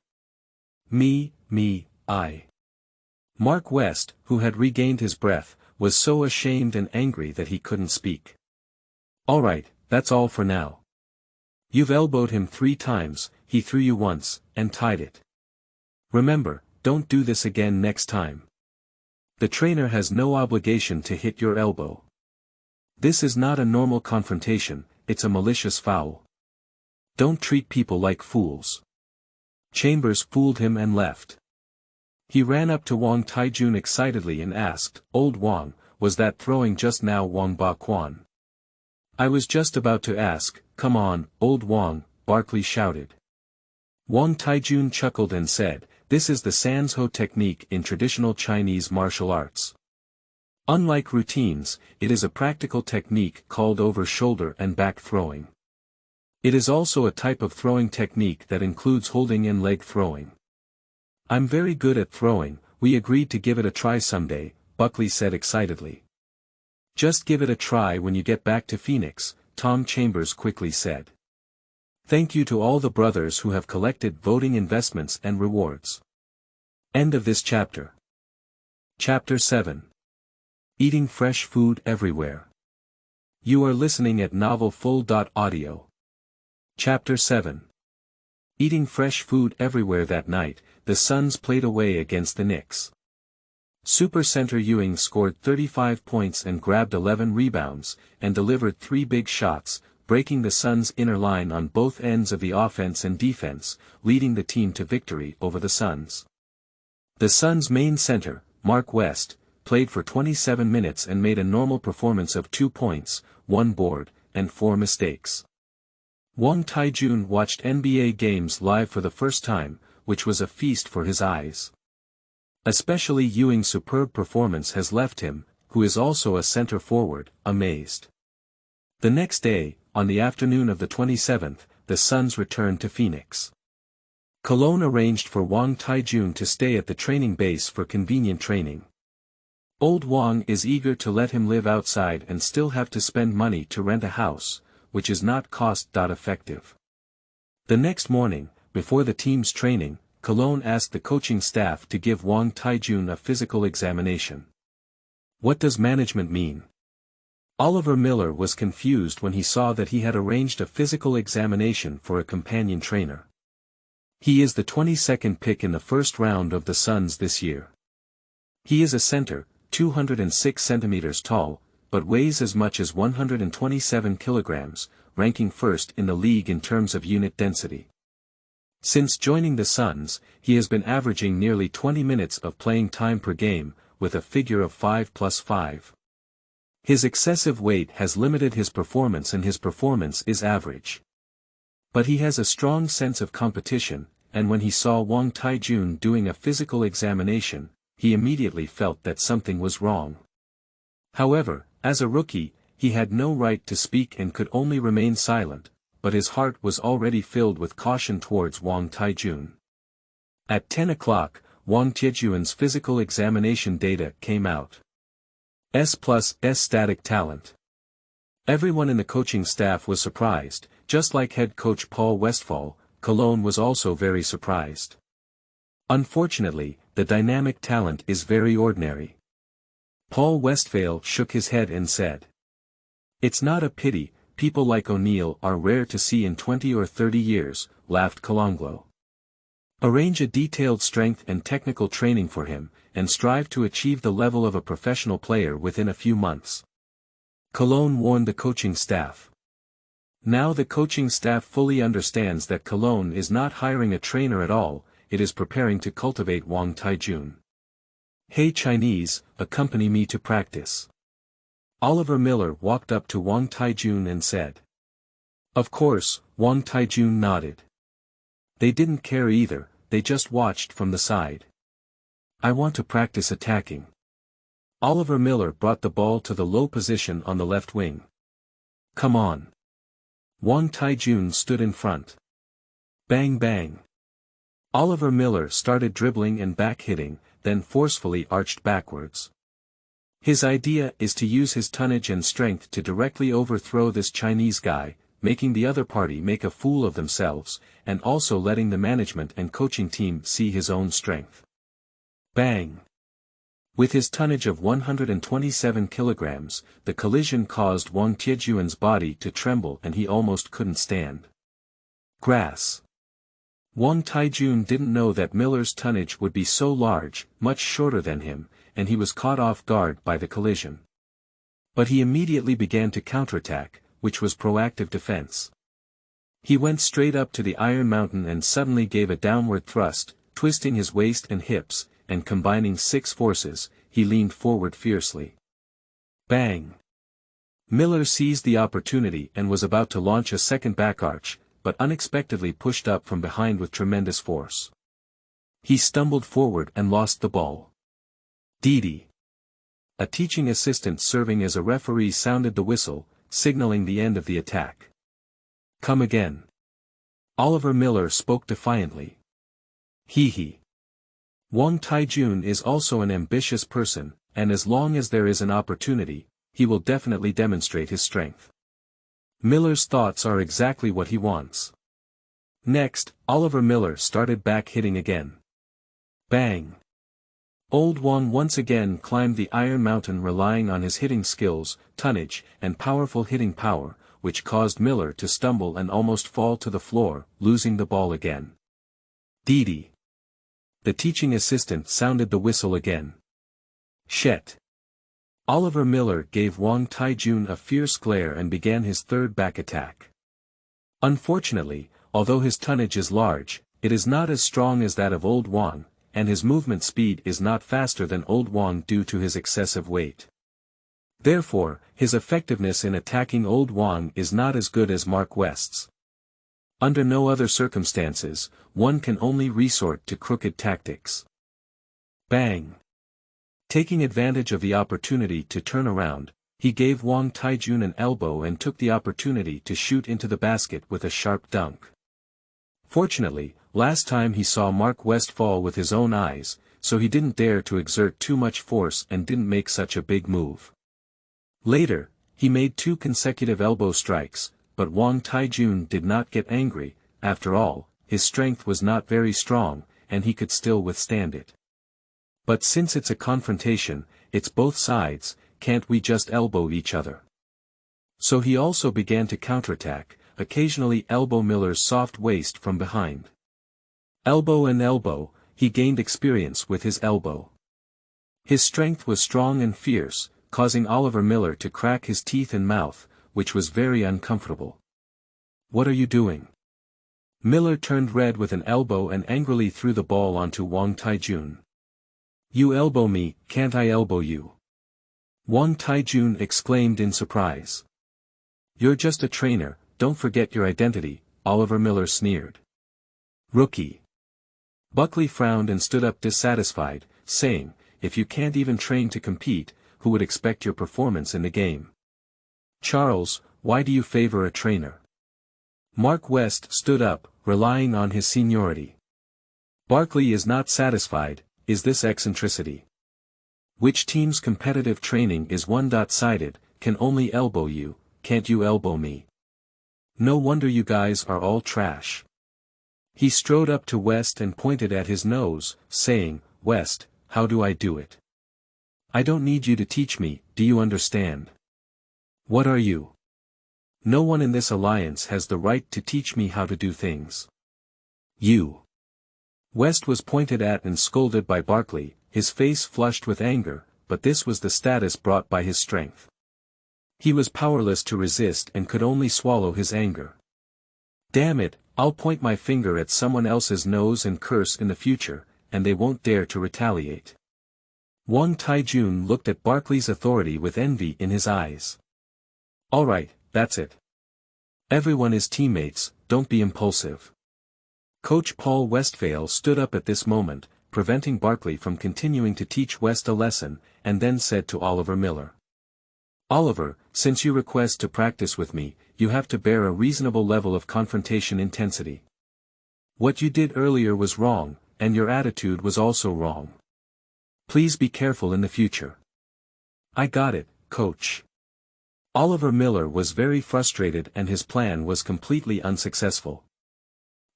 [SPEAKER 1] I. Mark West, who had regained his breath, was so ashamed and angry that he couldn't speak. All right, that's all for now. You've elbowed him 3 times, he threw you once, and tied it. Remember, don't do this again next time. The trainer has no obligation to hit your elbow. This is not a normal confrontation, it's a malicious foul. Don't treat people like fools. Chambers fooled him and left. He ran up to Wang Taijun excitedly and asked, Old Wang, was that throwing just now Wang Ba Quan? I was just about to ask, come on, Old Wang, Barkley shouted. Wang Taijun chuckled and said, this is the Sanzhou technique in traditional Chinese martial arts. Unlike routines, it is a practical technique called over-shoulder and back throwing. It is also a type of throwing technique that includes holding and leg throwing. I'm very good at throwing, we agreed to give it a try someday, Buckley said excitedly. Just give it a try when you get back to Phoenix, Tom Chambers quickly said. Thank you to all the brothers who have collected voting investments and rewards. End of this chapter. Chapter 7. Eating fresh food everywhere. You are listening at novelfull.audio. Chapter 7. Eating fresh food everywhere. That night, the Suns played away against the Knicks. Supercenter Ewing scored 35 points and grabbed 11 rebounds, and delivered 3 big shots, breaking the Suns' inner line on both ends of the offense and defense, leading the team to victory over the Suns. The Suns' main center, Mark West, played for 27 minutes and made a normal performance of 2 points, 1 board, and 4 mistakes. Wang Taijun watched NBA games live for the first time, which was a feast for his eyes. Especially Ewing's superb performance has left him, who is also a center forward, amazed. The next day, on the afternoon of the 27th, the Suns returned to Phoenix. Cologne arranged for Wang Taijun to stay at the training base for convenient training. Old Wang is eager to let him live outside and still have to spend money to rent a house, which is not cost-effective. The next morning, before the team's training, Cologne asked the coaching staff to give Wang Taijun a physical examination. What does management mean? Oliver Miller was confused when he saw that he had arranged a physical examination for a companion trainer. He is the 22nd pick in the first round of the Suns this year. He is a center, 206 centimeters tall, but weighs as much as 127 kilograms, ranking first in the league in terms of unit density. Since joining the Suns, he has been averaging nearly 20 minutes of playing time per game, with a figure of 5+5. His excessive weight has limited his performance and his performance is average. But he has a strong sense of competition, and when he saw Wang Taijun doing a physical examination, he immediately felt that something was wrong. However, as a rookie, he had no right to speak and could only remain silent, but his heart was already filled with caution towards Wang Taijun. At 10 o'clock, Wang Taijun's physical examination data came out. S+ static talent. Everyone in the coaching staff was surprised, just like head coach Paul Westphal. Cologne was also very surprised. Unfortunately, the dynamic talent is very ordinary. Paul Westphal shook his head and said, "It's not a pity, people like O'Neal are rare to see in 20 or 30 years, laughed Colanglo. Arrange a detailed strength and technical training for him, and strive to achieve the level of a professional player within a few months." Cologne warned the coaching staff. Now the coaching staff fully understands that Cologne is not hiring a trainer at all, it is preparing to cultivate Wang Taijun. Hey Chinese, accompany me to practice. Oliver Miller walked up to Wang Taijun and said. Of course, Wang Taijun nodded. They didn't care either, they just watched from the side. I want to practice attacking. Oliver Miller brought the ball to the low position on the left wing. Come on. Wang Taijun stood in front. Bang bang. Oliver Miller started dribbling and back-hitting, then forcefully arched backwards. His idea is to use his tonnage and strength to directly overthrow this Chinese guy, making the other party make a fool of themselves, and also letting the management and coaching team see his own strength. Bang! With his tonnage of 127 kilograms, the collision caused Wang Taijun's body to tremble and he almost couldn't stand. Grass. Wang Taijun didn't know that Miller's tonnage would be so large, much shorter than him, and he was caught off guard by the collision. But he immediately began to counterattack, which was proactive defense. He went straight up to the Iron Mountain and suddenly gave a downward thrust, twisting his waist and hips, and combining 6 forces, he leaned forward fiercely. Bang! Miller seized the opportunity and was about to launch a second back arch, but unexpectedly pushed up from behind with tremendous force. He stumbled forward and lost the ball. Didi. A teaching assistant serving as a referee sounded the whistle, signaling the end of the attack. Come again. Oliver Miller spoke defiantly. Hee. Wang Taijun is also an ambitious person, and as long as there is an opportunity, he will definitely demonstrate his strength. Miller's thoughts are exactly what he wants. Next, Oliver Miller started back hitting again. Bang! Old Wang once again climbed the Iron Mountain relying on his hitting skills, tonnage, and powerful hitting power, which caused Miller to stumble and almost fall to the floor, losing the ball again. Didi. The teaching assistant sounded the whistle again. Shet. Oliver Miller gave Wang Taijun a fierce glare and began his third back attack. Unfortunately, although his tonnage is large, it is not as strong as that of Old Wang, and his movement speed is not faster than Old Wang due to his excessive weight. Therefore, his effectiveness in attacking Old Wang is not as good as Mark West's. Under no other circumstances, one can only resort to crooked tactics. Bang! Taking advantage of the opportunity to turn around, he gave Wang Taijun an elbow and took the opportunity to shoot into the basket with a sharp dunk. Fortunately, last time he saw Mark West fall with his own eyes, so he didn't dare to exert too much force and didn't make such a big move. Later, he made 2 consecutive elbow strikes, but Wang Taijun did not get angry. After all, his strength was not very strong, and he could still withstand it. But since it's a confrontation, it's both sides, can't we just elbow each other? So he also began to counterattack, occasionally elbow Miller's soft waist from behind. Elbow and elbow, he gained experience with his elbow. His strength was strong and fierce, causing Oliver Miller to crack his teeth and mouth, which was very uncomfortable. What are you doing? Miller turned red with an elbow and angrily threw the ball onto Wang Taijun. You elbow me, can't I elbow you? Wang Taijun exclaimed in surprise. You're just a trainer, don't forget your identity, Oliver Miller sneered. Rookie. Buckley frowned and stood up dissatisfied, saying, if you can't even train to compete, who would expect your performance in the game? Charles, why do you favor a trainer? Mark West stood up, relying on his seniority. Barkley is not satisfied. Is this eccentricity? Which team's competitive training is one-sided, can only elbow you, can't you elbow me? No wonder you guys are all trash. He strode up to West and pointed at his nose, saying, West, how do I do it? I don't need you to teach me, do you understand? What are you? No one in this alliance has the right to teach me how to do things. You. West was pointed at and scolded by Barkley, his face flushed with anger, but this was the status brought by his strength. He was powerless to resist and could only swallow his anger. Damn it, I'll point my finger at someone else's nose and curse in the future, and they won't dare to retaliate. Wang Taijun looked at Barkley's authority with envy in his eyes. Alright, that's it. Everyone is teammates, don't be impulsive. Coach Paul Westphal stood up at this moment, preventing Barkley from continuing to teach West a lesson, and then said to Oliver Miller. Oliver, since you request to practice with me, you have to bear a reasonable level of confrontation intensity. What you did earlier was wrong, and your attitude was also wrong. Please be careful in the future. I got it, coach. Oliver Miller was very frustrated and his plan was completely unsuccessful.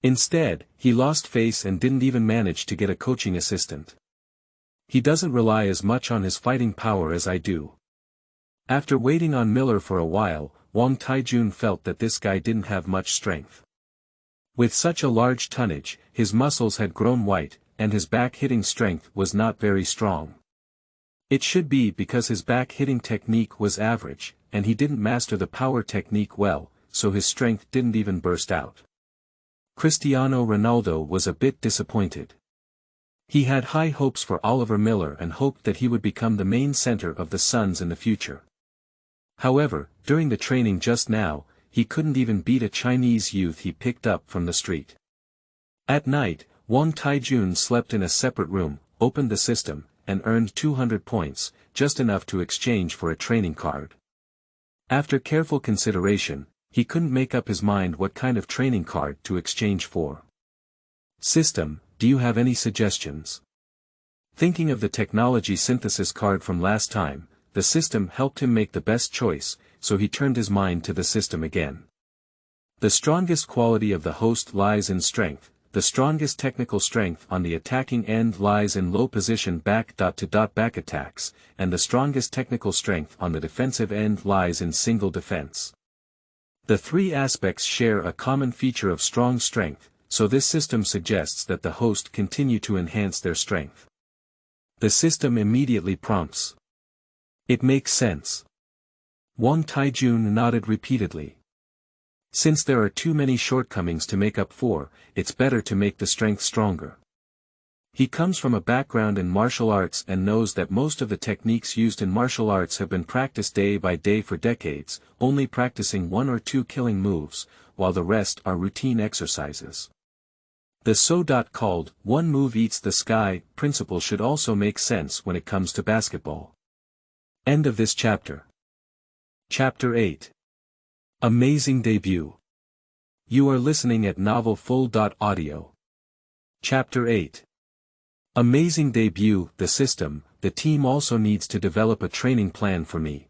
[SPEAKER 1] Instead, he lost face and didn't even manage to get a coaching assistant. He doesn't rely as much on his fighting power as I do. After waiting on Miller for a while, Wang Taijun felt that this guy didn't have much strength. With such a large tonnage, his muscles had grown white, and his back-hitting strength was not very strong. It should be because his back-hitting technique was average, and he didn't master the power technique well, so his strength didn't even burst out. Cristiano Ronaldo was a bit disappointed. He had high hopes for Oliver Miller and hoped that he would become the main center of the Suns in the future. However, during the training just now, he couldn't even beat a Chinese youth he picked up from the street. At night, Wang Taijun slept in a separate room, opened the system, and earned 200 points, just enough to exchange for a training card. After careful consideration, he couldn't make up his mind what kind of training card to exchange for. System, do you have any suggestions? Thinking of the technology synthesis card from last time, the system helped him make the best choice, so he turned his mind to the system again. The strongest quality of the host lies in strength, the strongest technical strength on the attacking end lies in low position back attacks, and the strongest technical strength on the defensive end lies in single defense. The three aspects share a common feature of strong strength, so this system suggests that the host continue to enhance their strength. The system immediately prompts. It makes sense. Wang Taijun nodded repeatedly. Since there are too many shortcomings to make up for, it's better to make the strength stronger. He comes from a background in martial arts and knows that most of the techniques used in martial arts have been practiced day by day for decades, only practicing one or two killing moves, while the rest are routine exercises. The so-called "one move eats the sky" principle should also make sense when it comes to basketball. End of this chapter. Chapter 8. Amazing Debut. You are listening at novelfull.audio. Chapter 8. Amazing debut. The system, the team also needs to develop a training plan for me.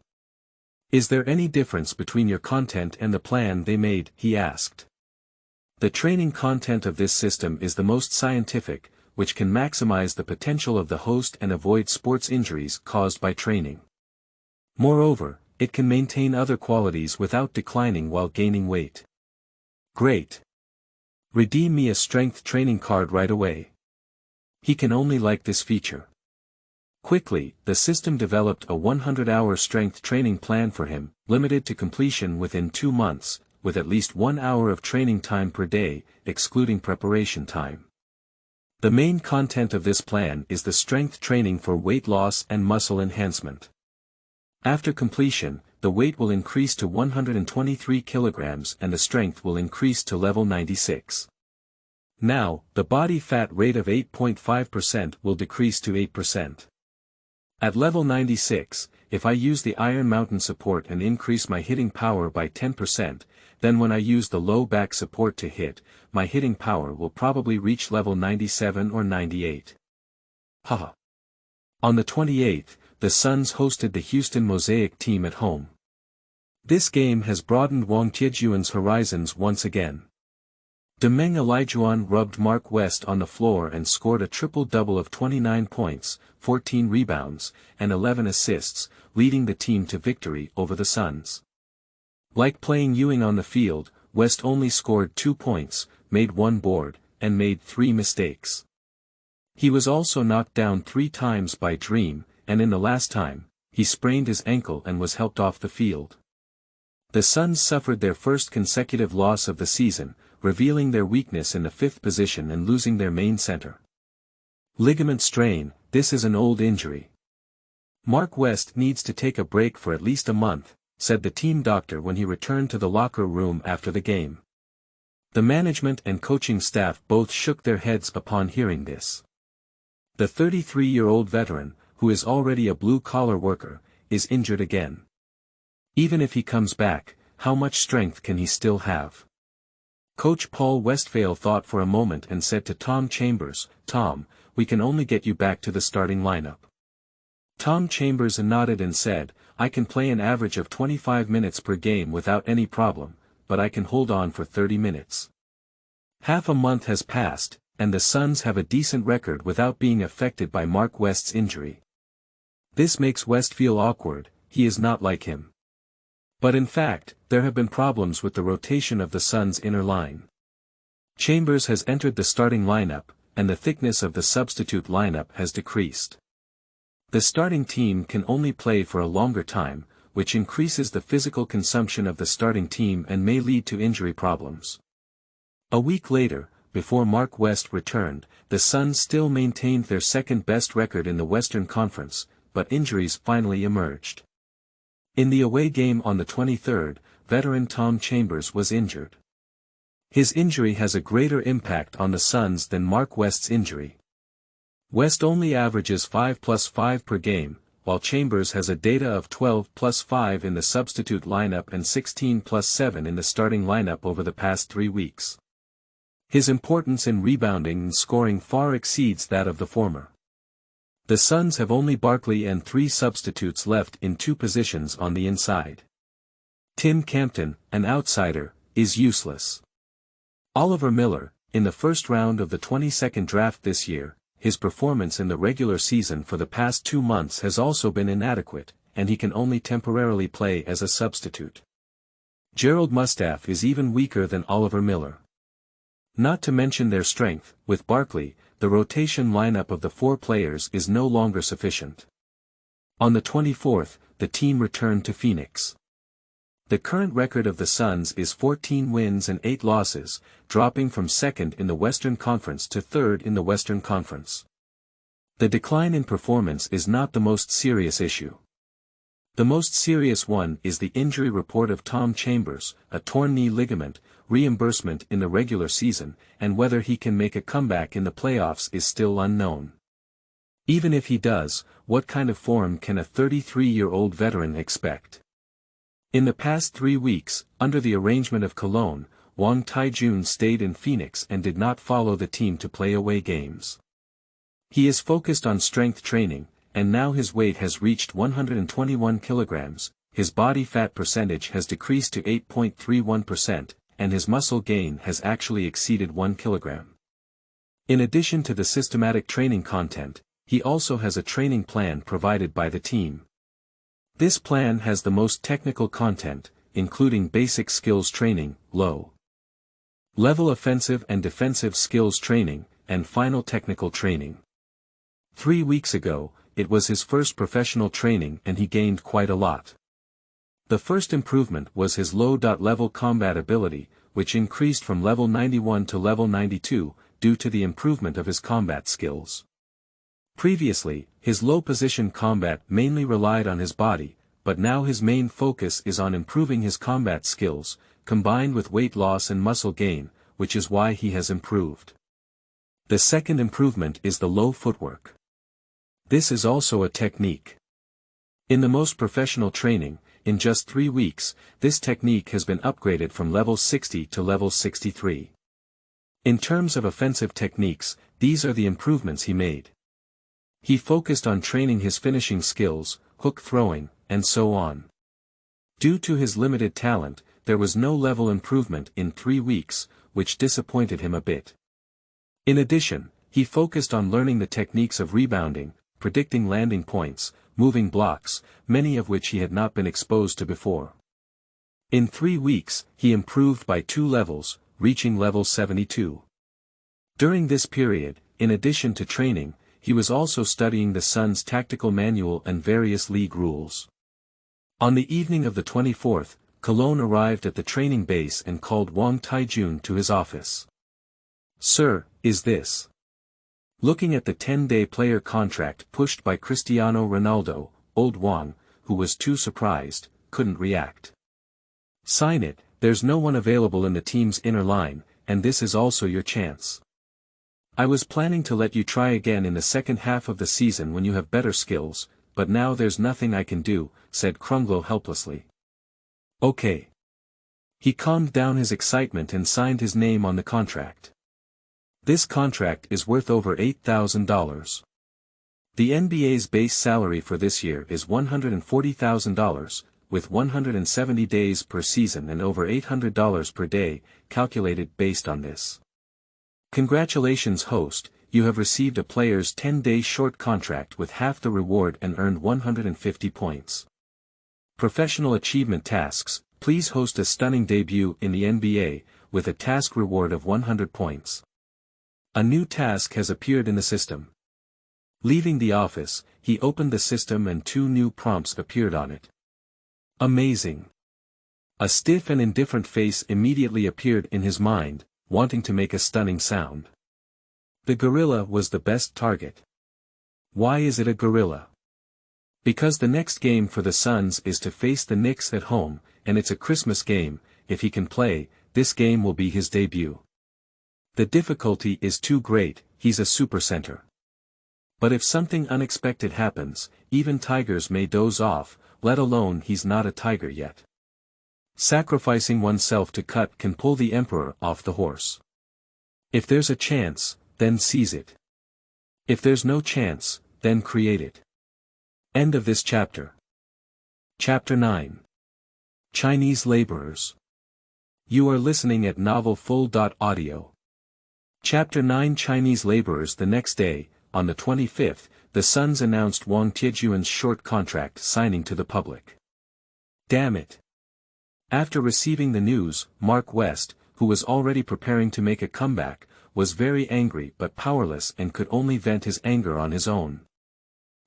[SPEAKER 1] Is there any difference between your content and the plan they made? He asked. The training content of this system is the most scientific, which can maximize the potential of the host and avoid sports injuries caused by training. Moreover, it can maintain other qualities without declining while gaining weight. Great. Redeem me a strength training card right away. He can only like this feature. Quickly, the system developed a 100-hour strength training plan for him, limited to completion within 2 months, with at least 1 hour of training time per day, excluding preparation time. The main content of this plan is the strength training for weight loss and muscle enhancement. After completion, the weight will increase to 123 kilograms and the strength will increase to level 96. Now, the body fat rate of 8.5% will decrease to 8%. At level 96, if I use the Iron Mountain support and increase my hitting power by 10%, then when I use the low back support to hit, my hitting power will probably reach level 97 or 98. Haha. On the 28th, the Suns hosted the Houston Mosaic team at home. This game has broadened Wang Taijun's horizons once again. Demeng Elijuan rubbed Mark West on the floor and scored a triple-double of 29 points, 14 rebounds, and 11 assists, leading the team to victory over the Suns. Like playing Ewing on the field, West only scored 2 points, made 1 board, and made 3 mistakes. He was also knocked down 3 times by Dream, and in the last time, he sprained his ankle and was helped off the field. The Suns suffered their first consecutive loss of the season, revealing their weakness in the fifth position and losing their main center. Ligament strain, this is an old injury. Mark West needs to take a break for at least a month, said the team doctor when he returned to the locker room after the game. The management and coaching staff both shook their heads upon hearing this. The 33-year-old veteran, who is already a blue-collar worker, is injured again. Even if he comes back, how much strength can he still have? Coach Paul Westphal thought for a moment and said to Tom Chambers, "Tom, we can only get you back to the starting lineup." Tom Chambers nodded and said, "I can play an average of 25 minutes per game without any problem, but I can hold on for 30 minutes. Half a month has passed, and the Suns have a decent record without being affected by Mark West's injury. This makes West feel awkward, he is not like him." But in fact, there have been problems with the rotation of the Suns' inner line. Chambers has entered the starting lineup, and the thickness of the substitute lineup has decreased. The starting team can only play for a longer time, which increases the physical consumption of the starting team and may lead to injury problems. A week later, before Mark West returned, the Suns still maintained their second-best record in the Western Conference, but injuries finally emerged. In the away game on the 23rd, veteran Tom Chambers was injured. His injury has a greater impact on the Suns than Mark West's injury. West only averages 5+5 per game, while Chambers has a data of 12+5 in the substitute lineup and 16+7 in the starting lineup over the past 3 weeks. His importance in rebounding and scoring far exceeds that of the former. The Suns have only Barkley and 3 substitutes left in 2 positions on the inside. Tim Campton, an outsider, is useless. Oliver Miller, in the first round of the 22nd draft this year, his performance in the regular season for the past 2 months has also been inadequate, and he can only temporarily play as a substitute. Gerald Mustafa is even weaker than Oliver Miller. Not to mention their strength, with Barkley, the rotation lineup of the 4 players is no longer sufficient. On the 24th, the team returned to Phoenix. The current record of the Suns is 14 wins and 8 losses, dropping from second in the Western Conference to third in the Western Conference. The decline in performance is not the most serious issue. The most serious one is the injury report of Tom Chambers, a torn knee ligament, reimbursement in the regular season, and whether he can make a comeback in the playoffs is still unknown. Even if he does, what kind of form can a 33-year-old veteran expect? In the past 3 weeks, under the arrangement of Cologne, Wang Taijun stayed in Phoenix and did not follow the team to play away games. He is focused on strength training, and now his weight has reached 121 kilograms, his body fat percentage has decreased to 8.31%, and his muscle gain has actually exceeded 1 kilogram. In addition to the systematic training content, he also has a training plan provided by the team. This plan has the most technical content, including basic skills training, low-level offensive and defensive skills training, and final technical training. 3 weeks ago, it was his first professional training and he gained quite a lot. The first improvement was his low-level combat ability, which increased from level 91 to level 92, due to the improvement of his combat skills. Previously, his low-position combat mainly relied on his body, but now his main focus is on improving his combat skills, combined with weight loss and muscle gain, which is why he has improved. The second improvement is the low footwork. This is also a technique. In the most professional training, in just 3 weeks, this technique has been upgraded from level 60 to level 63. In terms of offensive techniques, these are the improvements he made. He focused on training his finishing skills, hook throwing, and so on. Due to his limited talent, there was no level improvement in 3 weeks, which disappointed him a bit. In addition, he focused on learning the techniques of rebounding, predicting landing points, moving blocks, many of which he had not been exposed to before. In 3 weeks, he improved by 2 levels, reaching level 72. During this period, in addition to training, he was also studying the Suns' tactical manual and various league rules. On the evening of the 24th, Cologne arrived at the training base and called Wang Taijun to his office. "Sir, is this?" Looking at the 10-day player contract pushed by Cristiano Ronaldo, old Wang, who was too surprised, couldn't react. "Sign it, there's no one available in the team's inner line, and this is also your chance. I was planning to let you try again in the second half of the season when you have better skills, but now there's nothing I can do," said Krunglo helplessly. "Okay." He calmed down his excitement and signed his name on the contract. This contract is worth over $8,000. The NBA's base salary for this year is $140,000, with 170 days per season and over $800 per day, calculated based on this. Congratulations, host, you have received a player's 10-day short contract with half the reward and earned 150 points. Professional achievement tasks, please host a stunning debut in the NBA, with a task reward of 100 points. A new task has appeared in the system. Leaving the office, he opened the system and 2 new prompts appeared on it. Amazing. A stiff and indifferent face immediately appeared in his mind, wanting to make a stunning sound. The gorilla was the best target. Why is it a gorilla? Because the next game for the Suns is to face the Knicks at home, and it's a Christmas game. If he can play, this game will be his debut. The difficulty is too great, he's a supercenter. But if something unexpected happens, even tigers may doze off, let alone he's not a tiger yet. Sacrificing oneself to cut can pull the emperor off the horse. If there's a chance, then seize it. If there's no chance, then create it. End of this chapter. Chapter 9. Chinese Laborers. You are listening at novelfull.audio. Chapter 9. Chinese Laborers. The next day, on the 25th, the Suns announced Wang Taijun's short contract signing to the public. Damn it. After receiving the news, Mark West, who was already preparing to make a comeback, was very angry but powerless and could only vent his anger on his own.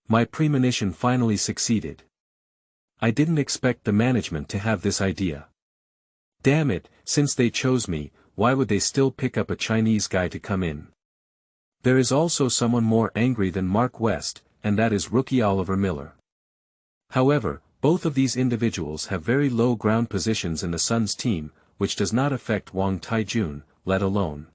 [SPEAKER 1] My premonition finally succeeded. I didn't expect the management to have this idea. Damn it, since they chose me, why would they still pick up a Chinese guy to come in? There is also someone more angry than Mark West, and that is rookie Oliver Miller. However, both of these individuals have very low ground positions in the Suns team, which does not affect Wang Taijun, let alone.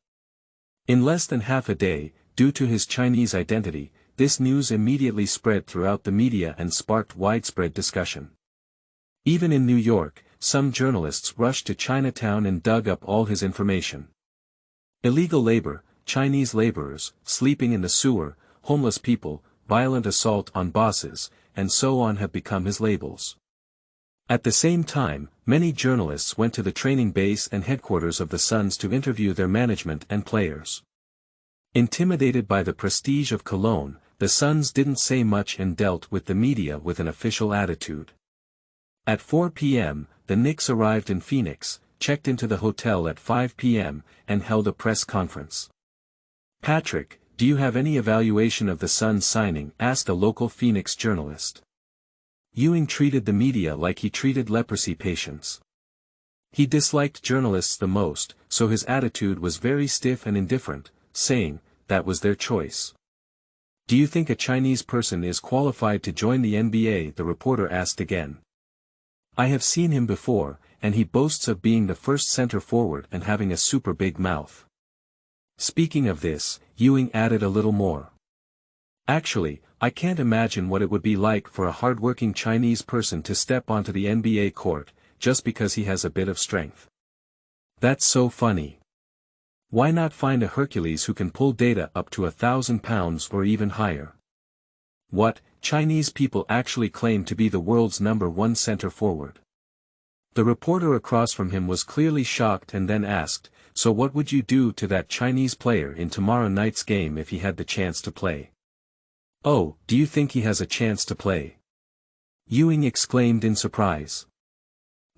[SPEAKER 1] In less than half a day, due to his Chinese identity, this news immediately spread throughout the media and sparked widespread discussion. Even in New York, some journalists rushed to Chinatown and dug up all his information. Illegal labor, Chinese laborers, sleeping in the sewer, homeless people, violent assault on bosses, and so on have become his labels. At the same time, many journalists went to the training base and headquarters of the Suns to interview their management and players. Intimidated by the prestige of Cologne, the Suns didn't say much and dealt with the media with an official attitude. At 4 p.m., the Knicks arrived in Phoenix, checked into the hotel at 5 p.m., and held a press conference. "Patrick, do you have any evaluation of the Suns signing?" asked a local Phoenix journalist. Ewing treated the media like he treated leprosy patients. He disliked journalists the most, so his attitude was very stiff and indifferent, saying, that was their choice. "Do you think a Chinese person is qualified to join the NBA?" the reporter asked again. "I have seen him before, and he boasts of being the first center forward and having a super big mouth." Speaking of this, Ewing added a little more. "Actually, I can't imagine what it would be like for a hardworking Chinese person to step onto the NBA court, just because he has a bit of strength. That's so funny. Why not find a Hercules who can pull data up to 1,000 pounds or even higher? What, Chinese people actually claim to be the world's #1 center forward?" The reporter across from him was clearly shocked and then asked, "So what would you do to that Chinese player in tomorrow night's game if he had the chance to play?" "Oh, do you think he has a chance to play?" Ewing exclaimed in surprise.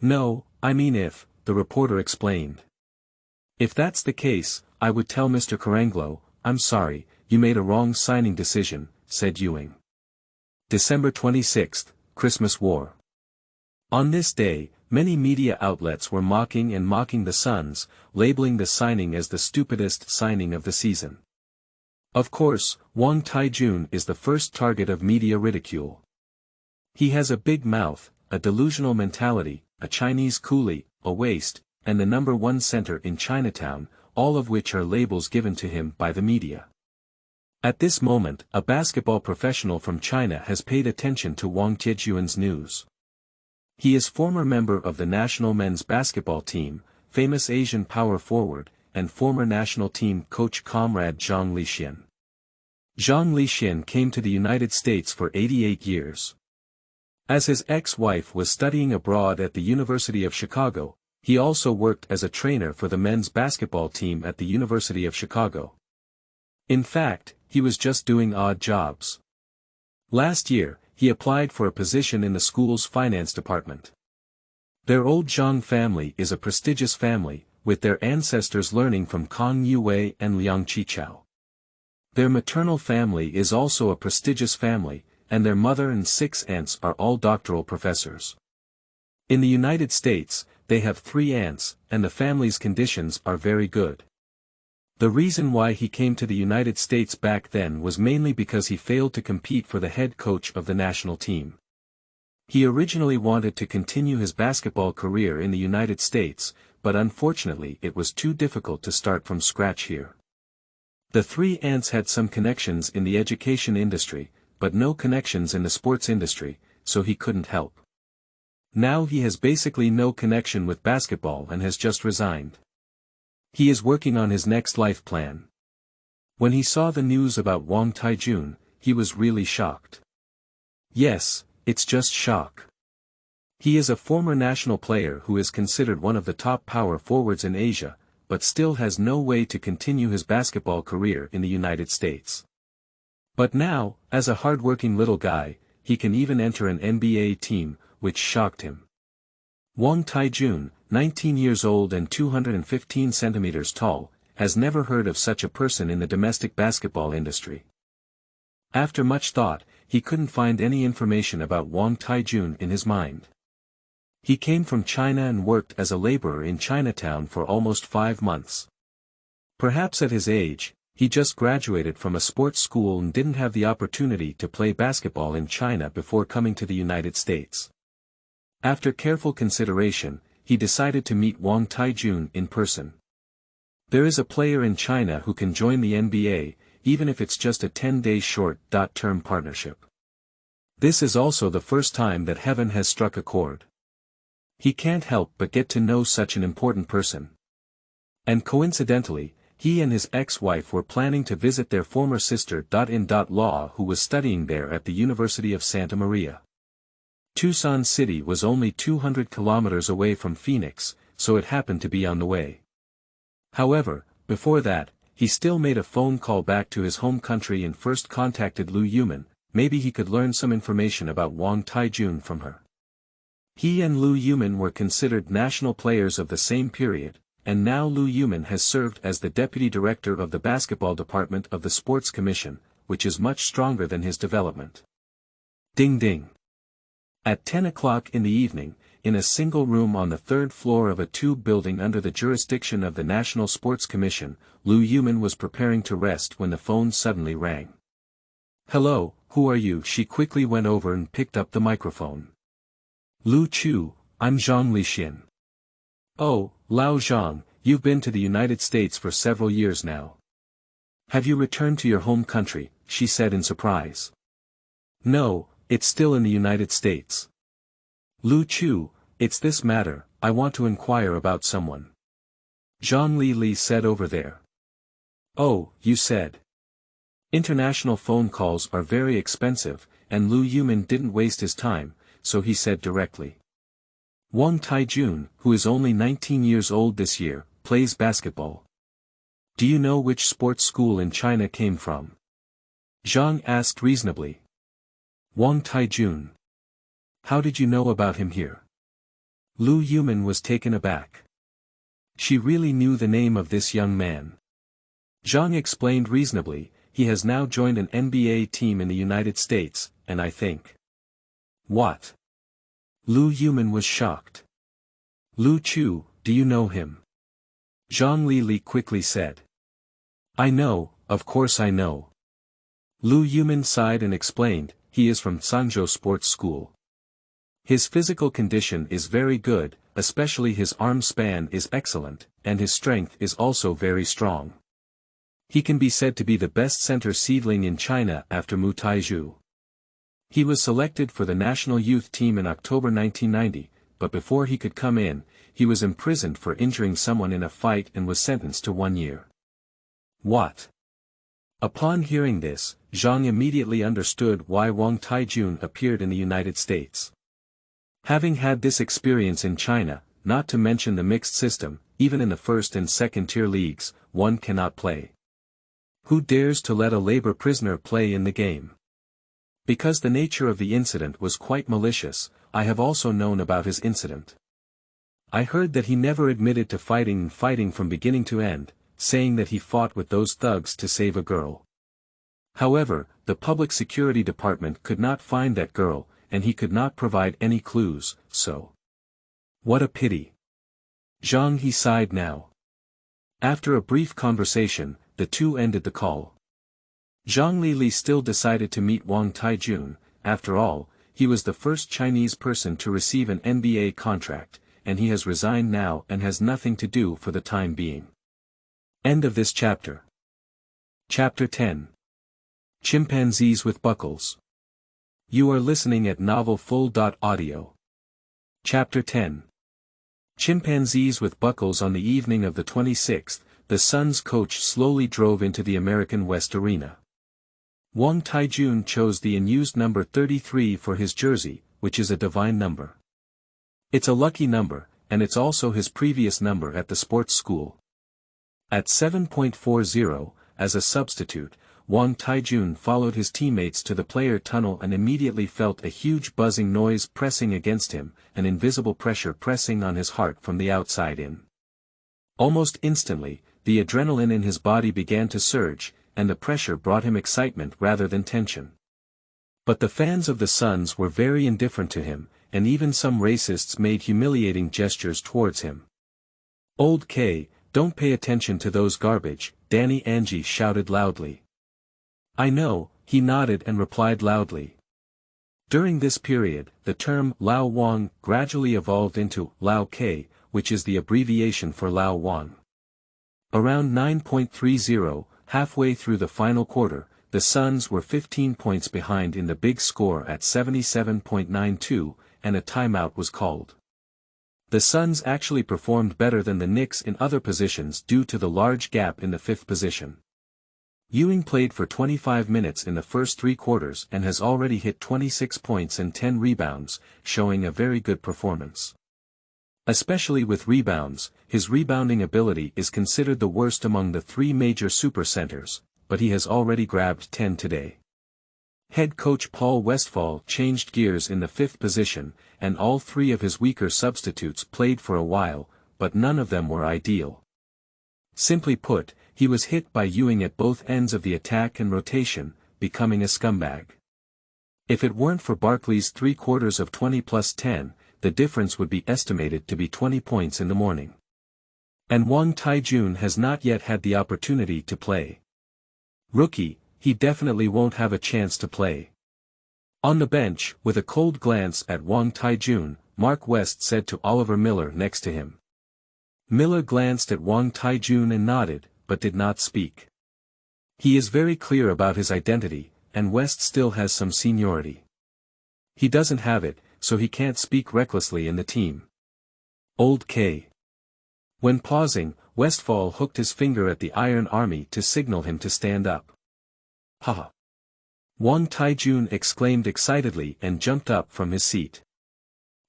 [SPEAKER 1] "No, I mean if," the reporter explained. "If that's the case, I would tell Mr. Krunglo, I'm sorry, you made a wrong signing decision, said Ewing. December 26, Christmas War. On this day, many media outlets were mocking the Suns, labeling the signing as the stupidest signing of the season. Of course, Wang Taijun is the first target of media ridicule. He has a big mouth, a delusional mentality, a Chinese coolie, a waist, and the #1 center in Chinatown, all of which are labels given to him by the media. At this moment, a basketball professional from China has paid attention to Wang Taijun's news. He is former member of the national men's basketball team, famous Asian power forward, and former national team coach comrade Zhang Lixian. Zhang Lixian came to the United States for 88 years. As his ex-wife was studying abroad at the University of Chicago, he also worked as a trainer for the men's basketball team at the University of Chicago. In fact, he was just doing odd jobs. Last year, he applied for a position in the school's finance department. Their old Zhang family is a prestigious family, with their ancestors learning from Kang Yuwei and Liang Qichao. Their maternal family is also a prestigious family, and their mother and 6 aunts are all doctoral professors. In the United States, they have 3 aunts, and the family's conditions are very good. The reason why he came to the United States back then was mainly because he failed to compete for the head coach of the national team. He originally wanted to continue his basketball career in the United States, but unfortunately it was too difficult to start from scratch here. The 3 aunts had some connections in the education industry, but no connections in the sports industry, so he couldn't help. Now he has basically no connection with basketball and has just resigned. He is working on his next life plan. When he saw the news about Wang Taijun, he was really shocked. Yes, it's just shock. He is a former national player who is considered one of the top power forwards in Asia, but still has no way to continue his basketball career in the United States. But now, as a hard-working little guy, he can even enter an NBA team, which shocked him. Wang Taijun, 19 years old and 215 centimeters tall, has never heard of such a person in the domestic basketball industry. After much thought, he couldn't find any information about Wang Taijun in his mind. He came from China and worked as a laborer in Chinatown for almost 5 months. Perhaps at his age, he just graduated from a sports school and didn't have the opportunity to play basketball in China before coming to the United States. After careful consideration, he decided to meet Wang Taijun in person. There is a player in China who can join the NBA, even if it's just a 10-day short-term partnership. This is also the first time that heaven has struck a chord. He can't help but get to know such an important person. And coincidentally, he and his ex-wife were planning to visit their former sister-in-law who was studying there at the University of Santa Maria. Tucson City was only 200 kilometers away from Phoenix, so it happened to be on the way. However, before that, he still made a phone call back to his home country and first contacted Lu Yumin. Maybe he could learn some information about Wang Taijun from her. He and Lu Yumin were considered national players of the same period, and now Lu Yumin has served as the deputy director of the basketball department of the Sports Commission, which is much stronger than his development. Ding ding. At 10 o'clock in the evening, in a single room on the 3rd floor of a tube building under the jurisdiction of the National Sports Commission, Lu Yumin was preparing to rest when the phone suddenly rang. "Hello, who are you?" She quickly went over and picked up the microphone. "Lu Chu, I'm Zhang Lixian." "Oh, Lao Zhang, you've been to the United States for several years now. Have you returned to your home country?" she said in surprise. "No, it's still in the United States." "Lu Chu, it's this matter, I want to inquire about someone." Zhang Li said over there. "Oh, you said." International phone calls are very expensive, and Lu Yumin didn't waste his time, so he said directly. "Wang Taijun, who is only 19 years old this year, plays basketball. Do you know which sports school in China came from?" Zhang asked reasonably. "Wang Taijun. How did you know about him here?" Lu Yumin was taken aback. She really knew the name of this young man. Zhang explained reasonably, he has now joined an NBA team in the United States, and I think. What? Lu Yumin was shocked. Lu Chu, do you know him? Zhang Lili quickly said. I know, of course I know. Lu Yumin sighed and explained, he is from Sanzhou Sports School. His physical condition is very good, especially his arm span is excellent, and his strength is also very strong. He can be said to be the best center seedling in China after Mu Taizhu. He was selected for the national youth team in October 1990, but before he could come in, he was imprisoned for injuring someone in a fight and was sentenced to 1 year. What? Upon hearing this, Zhang immediately understood why Wang Taijun appeared in the United States. Having had this experience in China, not to mention the mixed system, even in the first and second tier leagues, one cannot play. Who dares to let a labor prisoner play in the game? Because the nature of the incident was quite malicious, I have also known about his incident. I heard that he never admitted to fighting from beginning to end, saying that he fought with those thugs to save a girl. However, the public security department could not find that girl, and he could not provide any clues, so. What a pity. Zhang he sighed now. After a brief conversation, the two ended the call. Zhang Lili still decided to meet Wang Taijun. After all, he was the first Chinese person to receive an NBA contract, and he has resigned now and has nothing to do for the time being. End of this chapter. Chapter 10. Chimpanzees with Buckles. You are listening at novelfull.audio. Chapter 10. Chimpanzees with Buckles. On the evening of the 26th, the Suns coach slowly drove into the American West Arena. Wang Taijun chose the unused number 33 for his jersey, which is a divine number. It's a lucky number, and it's also his previous number at the sports school. At 7.40, as a substitute, Wang Taijun followed his teammates to the player tunnel and immediately felt a huge buzzing noise pressing against him, an invisible pressure pressing on his heart from the outside in. Almost instantly, the adrenaline in his body began to surge, and the pressure brought him excitement rather than tension. But the fans of the Suns were very indifferent to him, and even some racists made humiliating gestures towards him. Old K, don't pay attention to those garbage, Danny Angie shouted loudly. I know, he nodded and replied loudly. During this period, the term Lao Wang gradually evolved into Lao K, which is the abbreviation for Lao Wang. Around 9.30, halfway through the final quarter, the Suns were 15 points behind in the big score at 77.92, and a timeout was called. The Suns actually performed better than the Knicks in other positions due to the large gap in the fifth position. Ewing played for 25 minutes in the first 3 quarters and has already hit 26 points and 10 rebounds, showing a very good performance. Especially with rebounds, his rebounding ability is considered the worst among the 3 major supercenters, but he has already grabbed 10 today. Head coach Paul Westphal changed gears in the 5th position, and all 3 of his weaker substitutes played for a while, but none of them were ideal. Simply put, he was hit by Ewing at both ends of the attack and rotation, becoming a scumbag. If it weren't for Barkley's 3 quarters of 20 plus 10, the difference would be estimated to be 20 points in the morning. And Wang Taijun has not yet had the opportunity to play. Rookie, he definitely won't have a chance to play. On the bench, with a cold glance at Wang Taijun, Mark West said to Oliver Miller next to him. Miller glanced at Wang Taijun and nodded, but did not speak. He is very clear about his identity, and West still has some seniority. He doesn't have it, so he can't speak recklessly in the team. Old K. When pausing, Westphal hooked his finger at the Iron Army to signal him to stand up. Haha! Wang Taijun exclaimed excitedly and jumped up from his seat.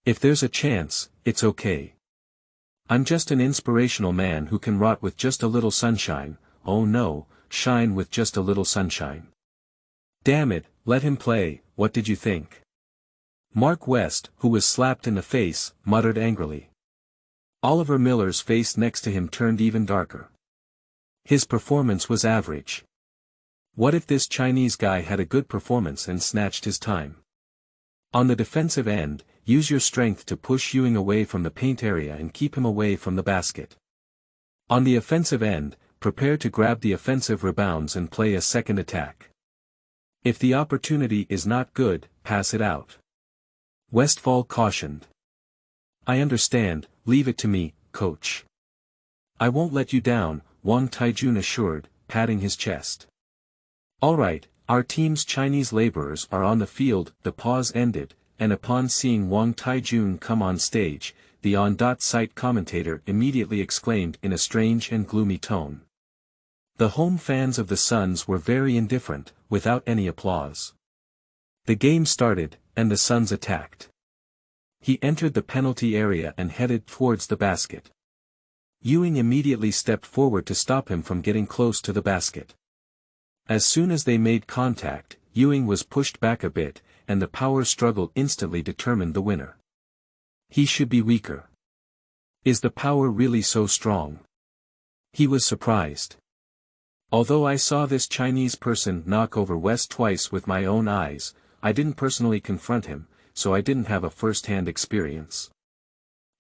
[SPEAKER 1] If there's a chance, it's okay. I'm just an inspirational man who can rot with just a little sunshine, oh no, shine with just a little sunshine. Damn it, let him play, what did you think? Mark West, who was slapped in the face, muttered angrily. Oliver Miller's face next to him turned even darker. His performance was average. What if this Chinese guy had a good performance and snatched his time? On the defensive end, use your strength to push Ewing away from the paint area and keep him away from the basket. On the offensive end, prepare to grab the offensive rebounds and play a second attack. If the opportunity is not good, pass it out. Westphal cautioned. I understand, leave it to me, coach. I won't let you down, Wang Taijun assured, patting his chest. All right, our team's Chinese laborers are on the field. The pause ended, and upon seeing Wang Taijun come on stage, the on-site commentator immediately exclaimed in a strange and gloomy tone. The home fans of the Suns were very indifferent, without any applause. The game started, and the Suns attacked. He entered the penalty area and headed towards the basket. Ewing immediately stepped forward to stop him from getting close to the basket. As soon as they made contact, Ewing was pushed back a bit, and the power struggle instantly determined the winner. He should be weaker. Is the power really so strong? He was surprised. Although I saw this Chinese person knock over West twice with my own eyes, I didn't personally confront him, so I didn't have a first-hand experience.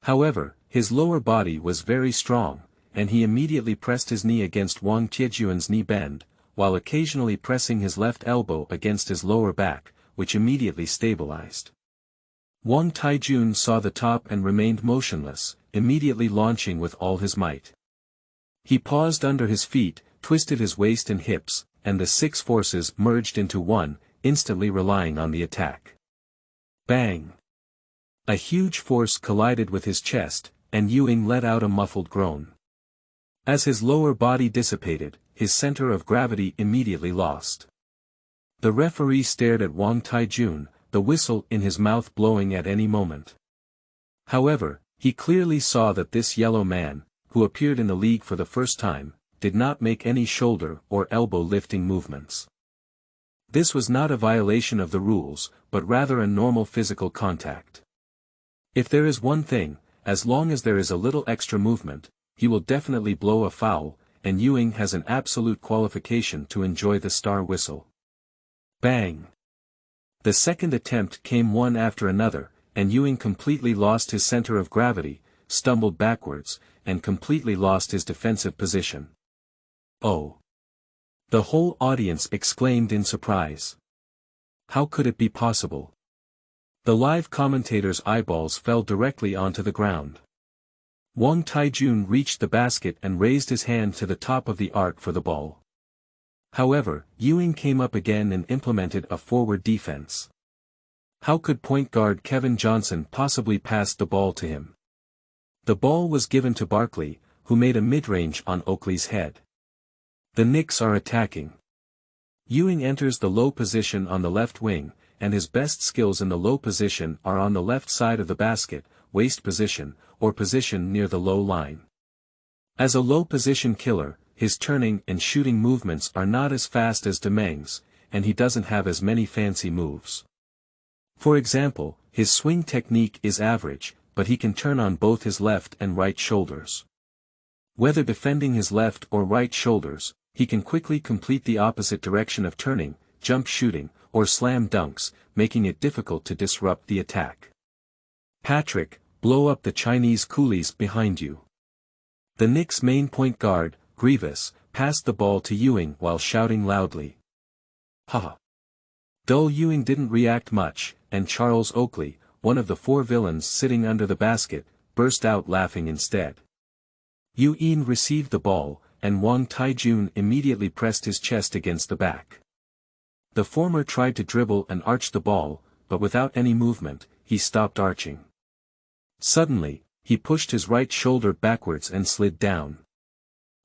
[SPEAKER 1] However, his lower body was very strong, and he immediately pressed his knee against Wang Taijun's knee bend, while occasionally pressing his left elbow against his lower back, which immediately stabilized. Wang Taijun saw the top and remained motionless, immediately launching with all his might. He paused under his feet, twisted his waist and hips, and the six forces merged into one, instantly relying on the attack. Bang! A huge force collided with his chest, and Ewing let out a muffled groan. As his lower body dissipated, his center of gravity immediately lost. The referee stared at Wang Taijun, the whistle in his mouth blowing at any moment. However, he clearly saw that this yellow man, who appeared in the league for the first time, did not make any shoulder or elbow lifting movements. This was not a violation of the rules, but rather a normal physical contact. If there is one thing, as long as there is a little extra movement, he will definitely blow a foul, and Ewing has an absolute qualification to enjoy the star whistle. Bang! The second attempt came one after another, and Ewing completely lost his center of gravity, stumbled backwards, and completely lost his defensive position. Oh! The whole audience exclaimed in surprise. How could it be possible? The live commentator's eyeballs fell directly onto the ground. Wang Taijun reached the basket and raised his hand to the top of the arc for the ball. However, Ewing came up again and implemented a forward defense. How could point guard Kevin Johnson possibly pass the ball to him? The ball was given to Barkley, who made a mid-range on Oakley's head. The Knicks are attacking. Ewing enters the low position on the left wing, and his best skills in the low position are on the left side of the basket, waist position, or position near the low line. As a low position killer, his turning and shooting movements are not as fast as Demeng's, and he doesn't have as many fancy moves. For example, his swing technique is average, but he can turn on both his left and right shoulders. Whether defending his left or right shoulders, he can quickly complete the opposite direction of turning, jump shooting, or slam dunks, making it difficult to disrupt the attack. Patrick, blow up the Chinese coolies behind you. The Knicks' main point guard, Grievous, passed the ball to Ewing while shouting loudly. Haha. Dull Ewing didn't react much, and Charles Oakley, one of the four villains sitting under the basket, burst out laughing instead. Ewing received the ball, and Wang Taijun immediately pressed his chest against the back. The former tried to dribble and arch the ball, but without any movement, he stopped arching. Suddenly, he pushed his right shoulder backwards and slid down.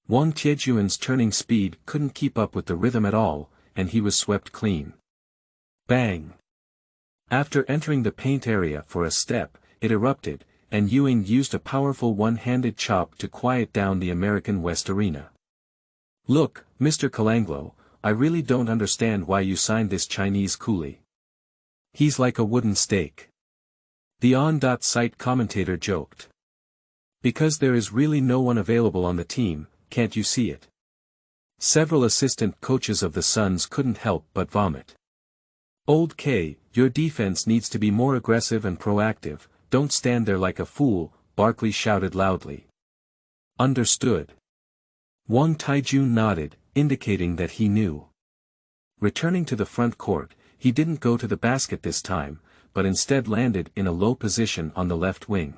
[SPEAKER 1] Wang Taijun's turning speed couldn't keep up with the rhythm at all, and he was swept clean. Bang! After entering the paint area for a step, it erupted, and Ewing used a powerful one-handed chop to quiet down the American West Arena. Look, Mr. Colanglo, I really don't understand why you signed this Chinese coolie. He's like a wooden stake. The on-site commentator joked. Because there is really no one available on the team, can't you see it? Several assistant coaches of the Suns couldn't help but vomit. "Old K, your defense needs to be more aggressive and proactive, don't stand there like a fool," Barkley shouted loudly. "Understood." Wang Taijun nodded, indicating that he knew. Returning to the front court, he didn't go to the basket this time, but instead landed in a low position on the left wing.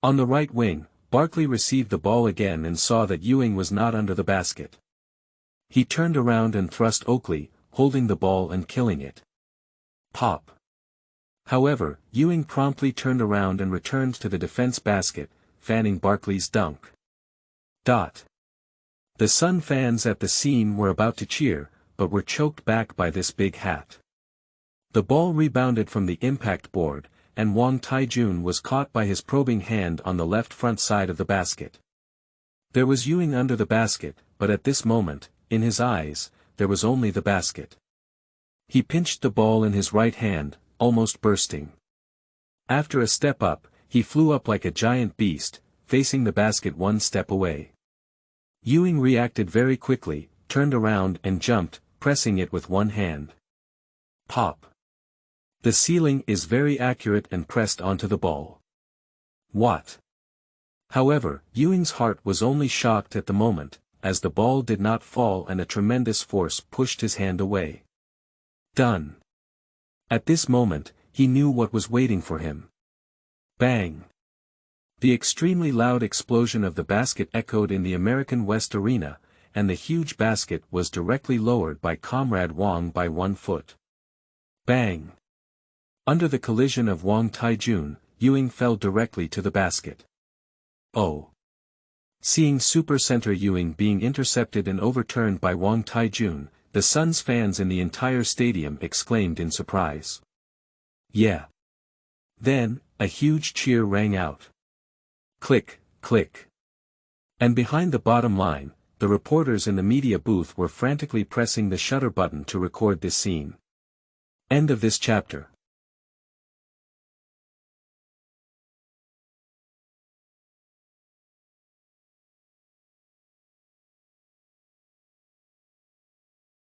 [SPEAKER 1] On the right wing, Barkley received the ball again and saw that Ewing was not under the basket. He turned around and thrust Oakley, holding the ball and killing it. Pop. However, Ewing promptly turned around and returned to the defense basket, fanning Barkley's dunk. The Sun fans at the scene were about to cheer, but were choked back by this big hat. The ball rebounded from the impact board, and Wang Taijun was caught by his probing hand on the left front side of the basket. There was Ewing under the basket, but at this moment, in his eyes, there was only the basket. He pinched the ball in his right hand, almost bursting. After a step up, he flew up like a giant beast, facing the basket one step away. Ewing reacted very quickly, turned around and jumped, pressing it with one hand. Pop. The ceiling is very accurate and pressed onto the ball. What? However, Ewing's heart was only shocked at the moment, as the ball did not fall and a tremendous force pushed his hand away. Done. At this moment, he knew what was waiting for him. Bang! The extremely loud explosion of the basket echoed in the American West Arena, and the huge basket was directly lowered by Comrade Wang by 1 foot. Bang! Under the collision of Wang Taijun, Ewing fell directly to the basket. Oh! Seeing supercenter Ewing being intercepted and overturned by Wang Taijun, the Suns fans in the entire stadium exclaimed in surprise. Yeah! Then, a huge cheer rang out. Click, click. And behind the bottom line, the reporters in the media booth were frantically pressing the shutter button to record this scene. End of this chapter.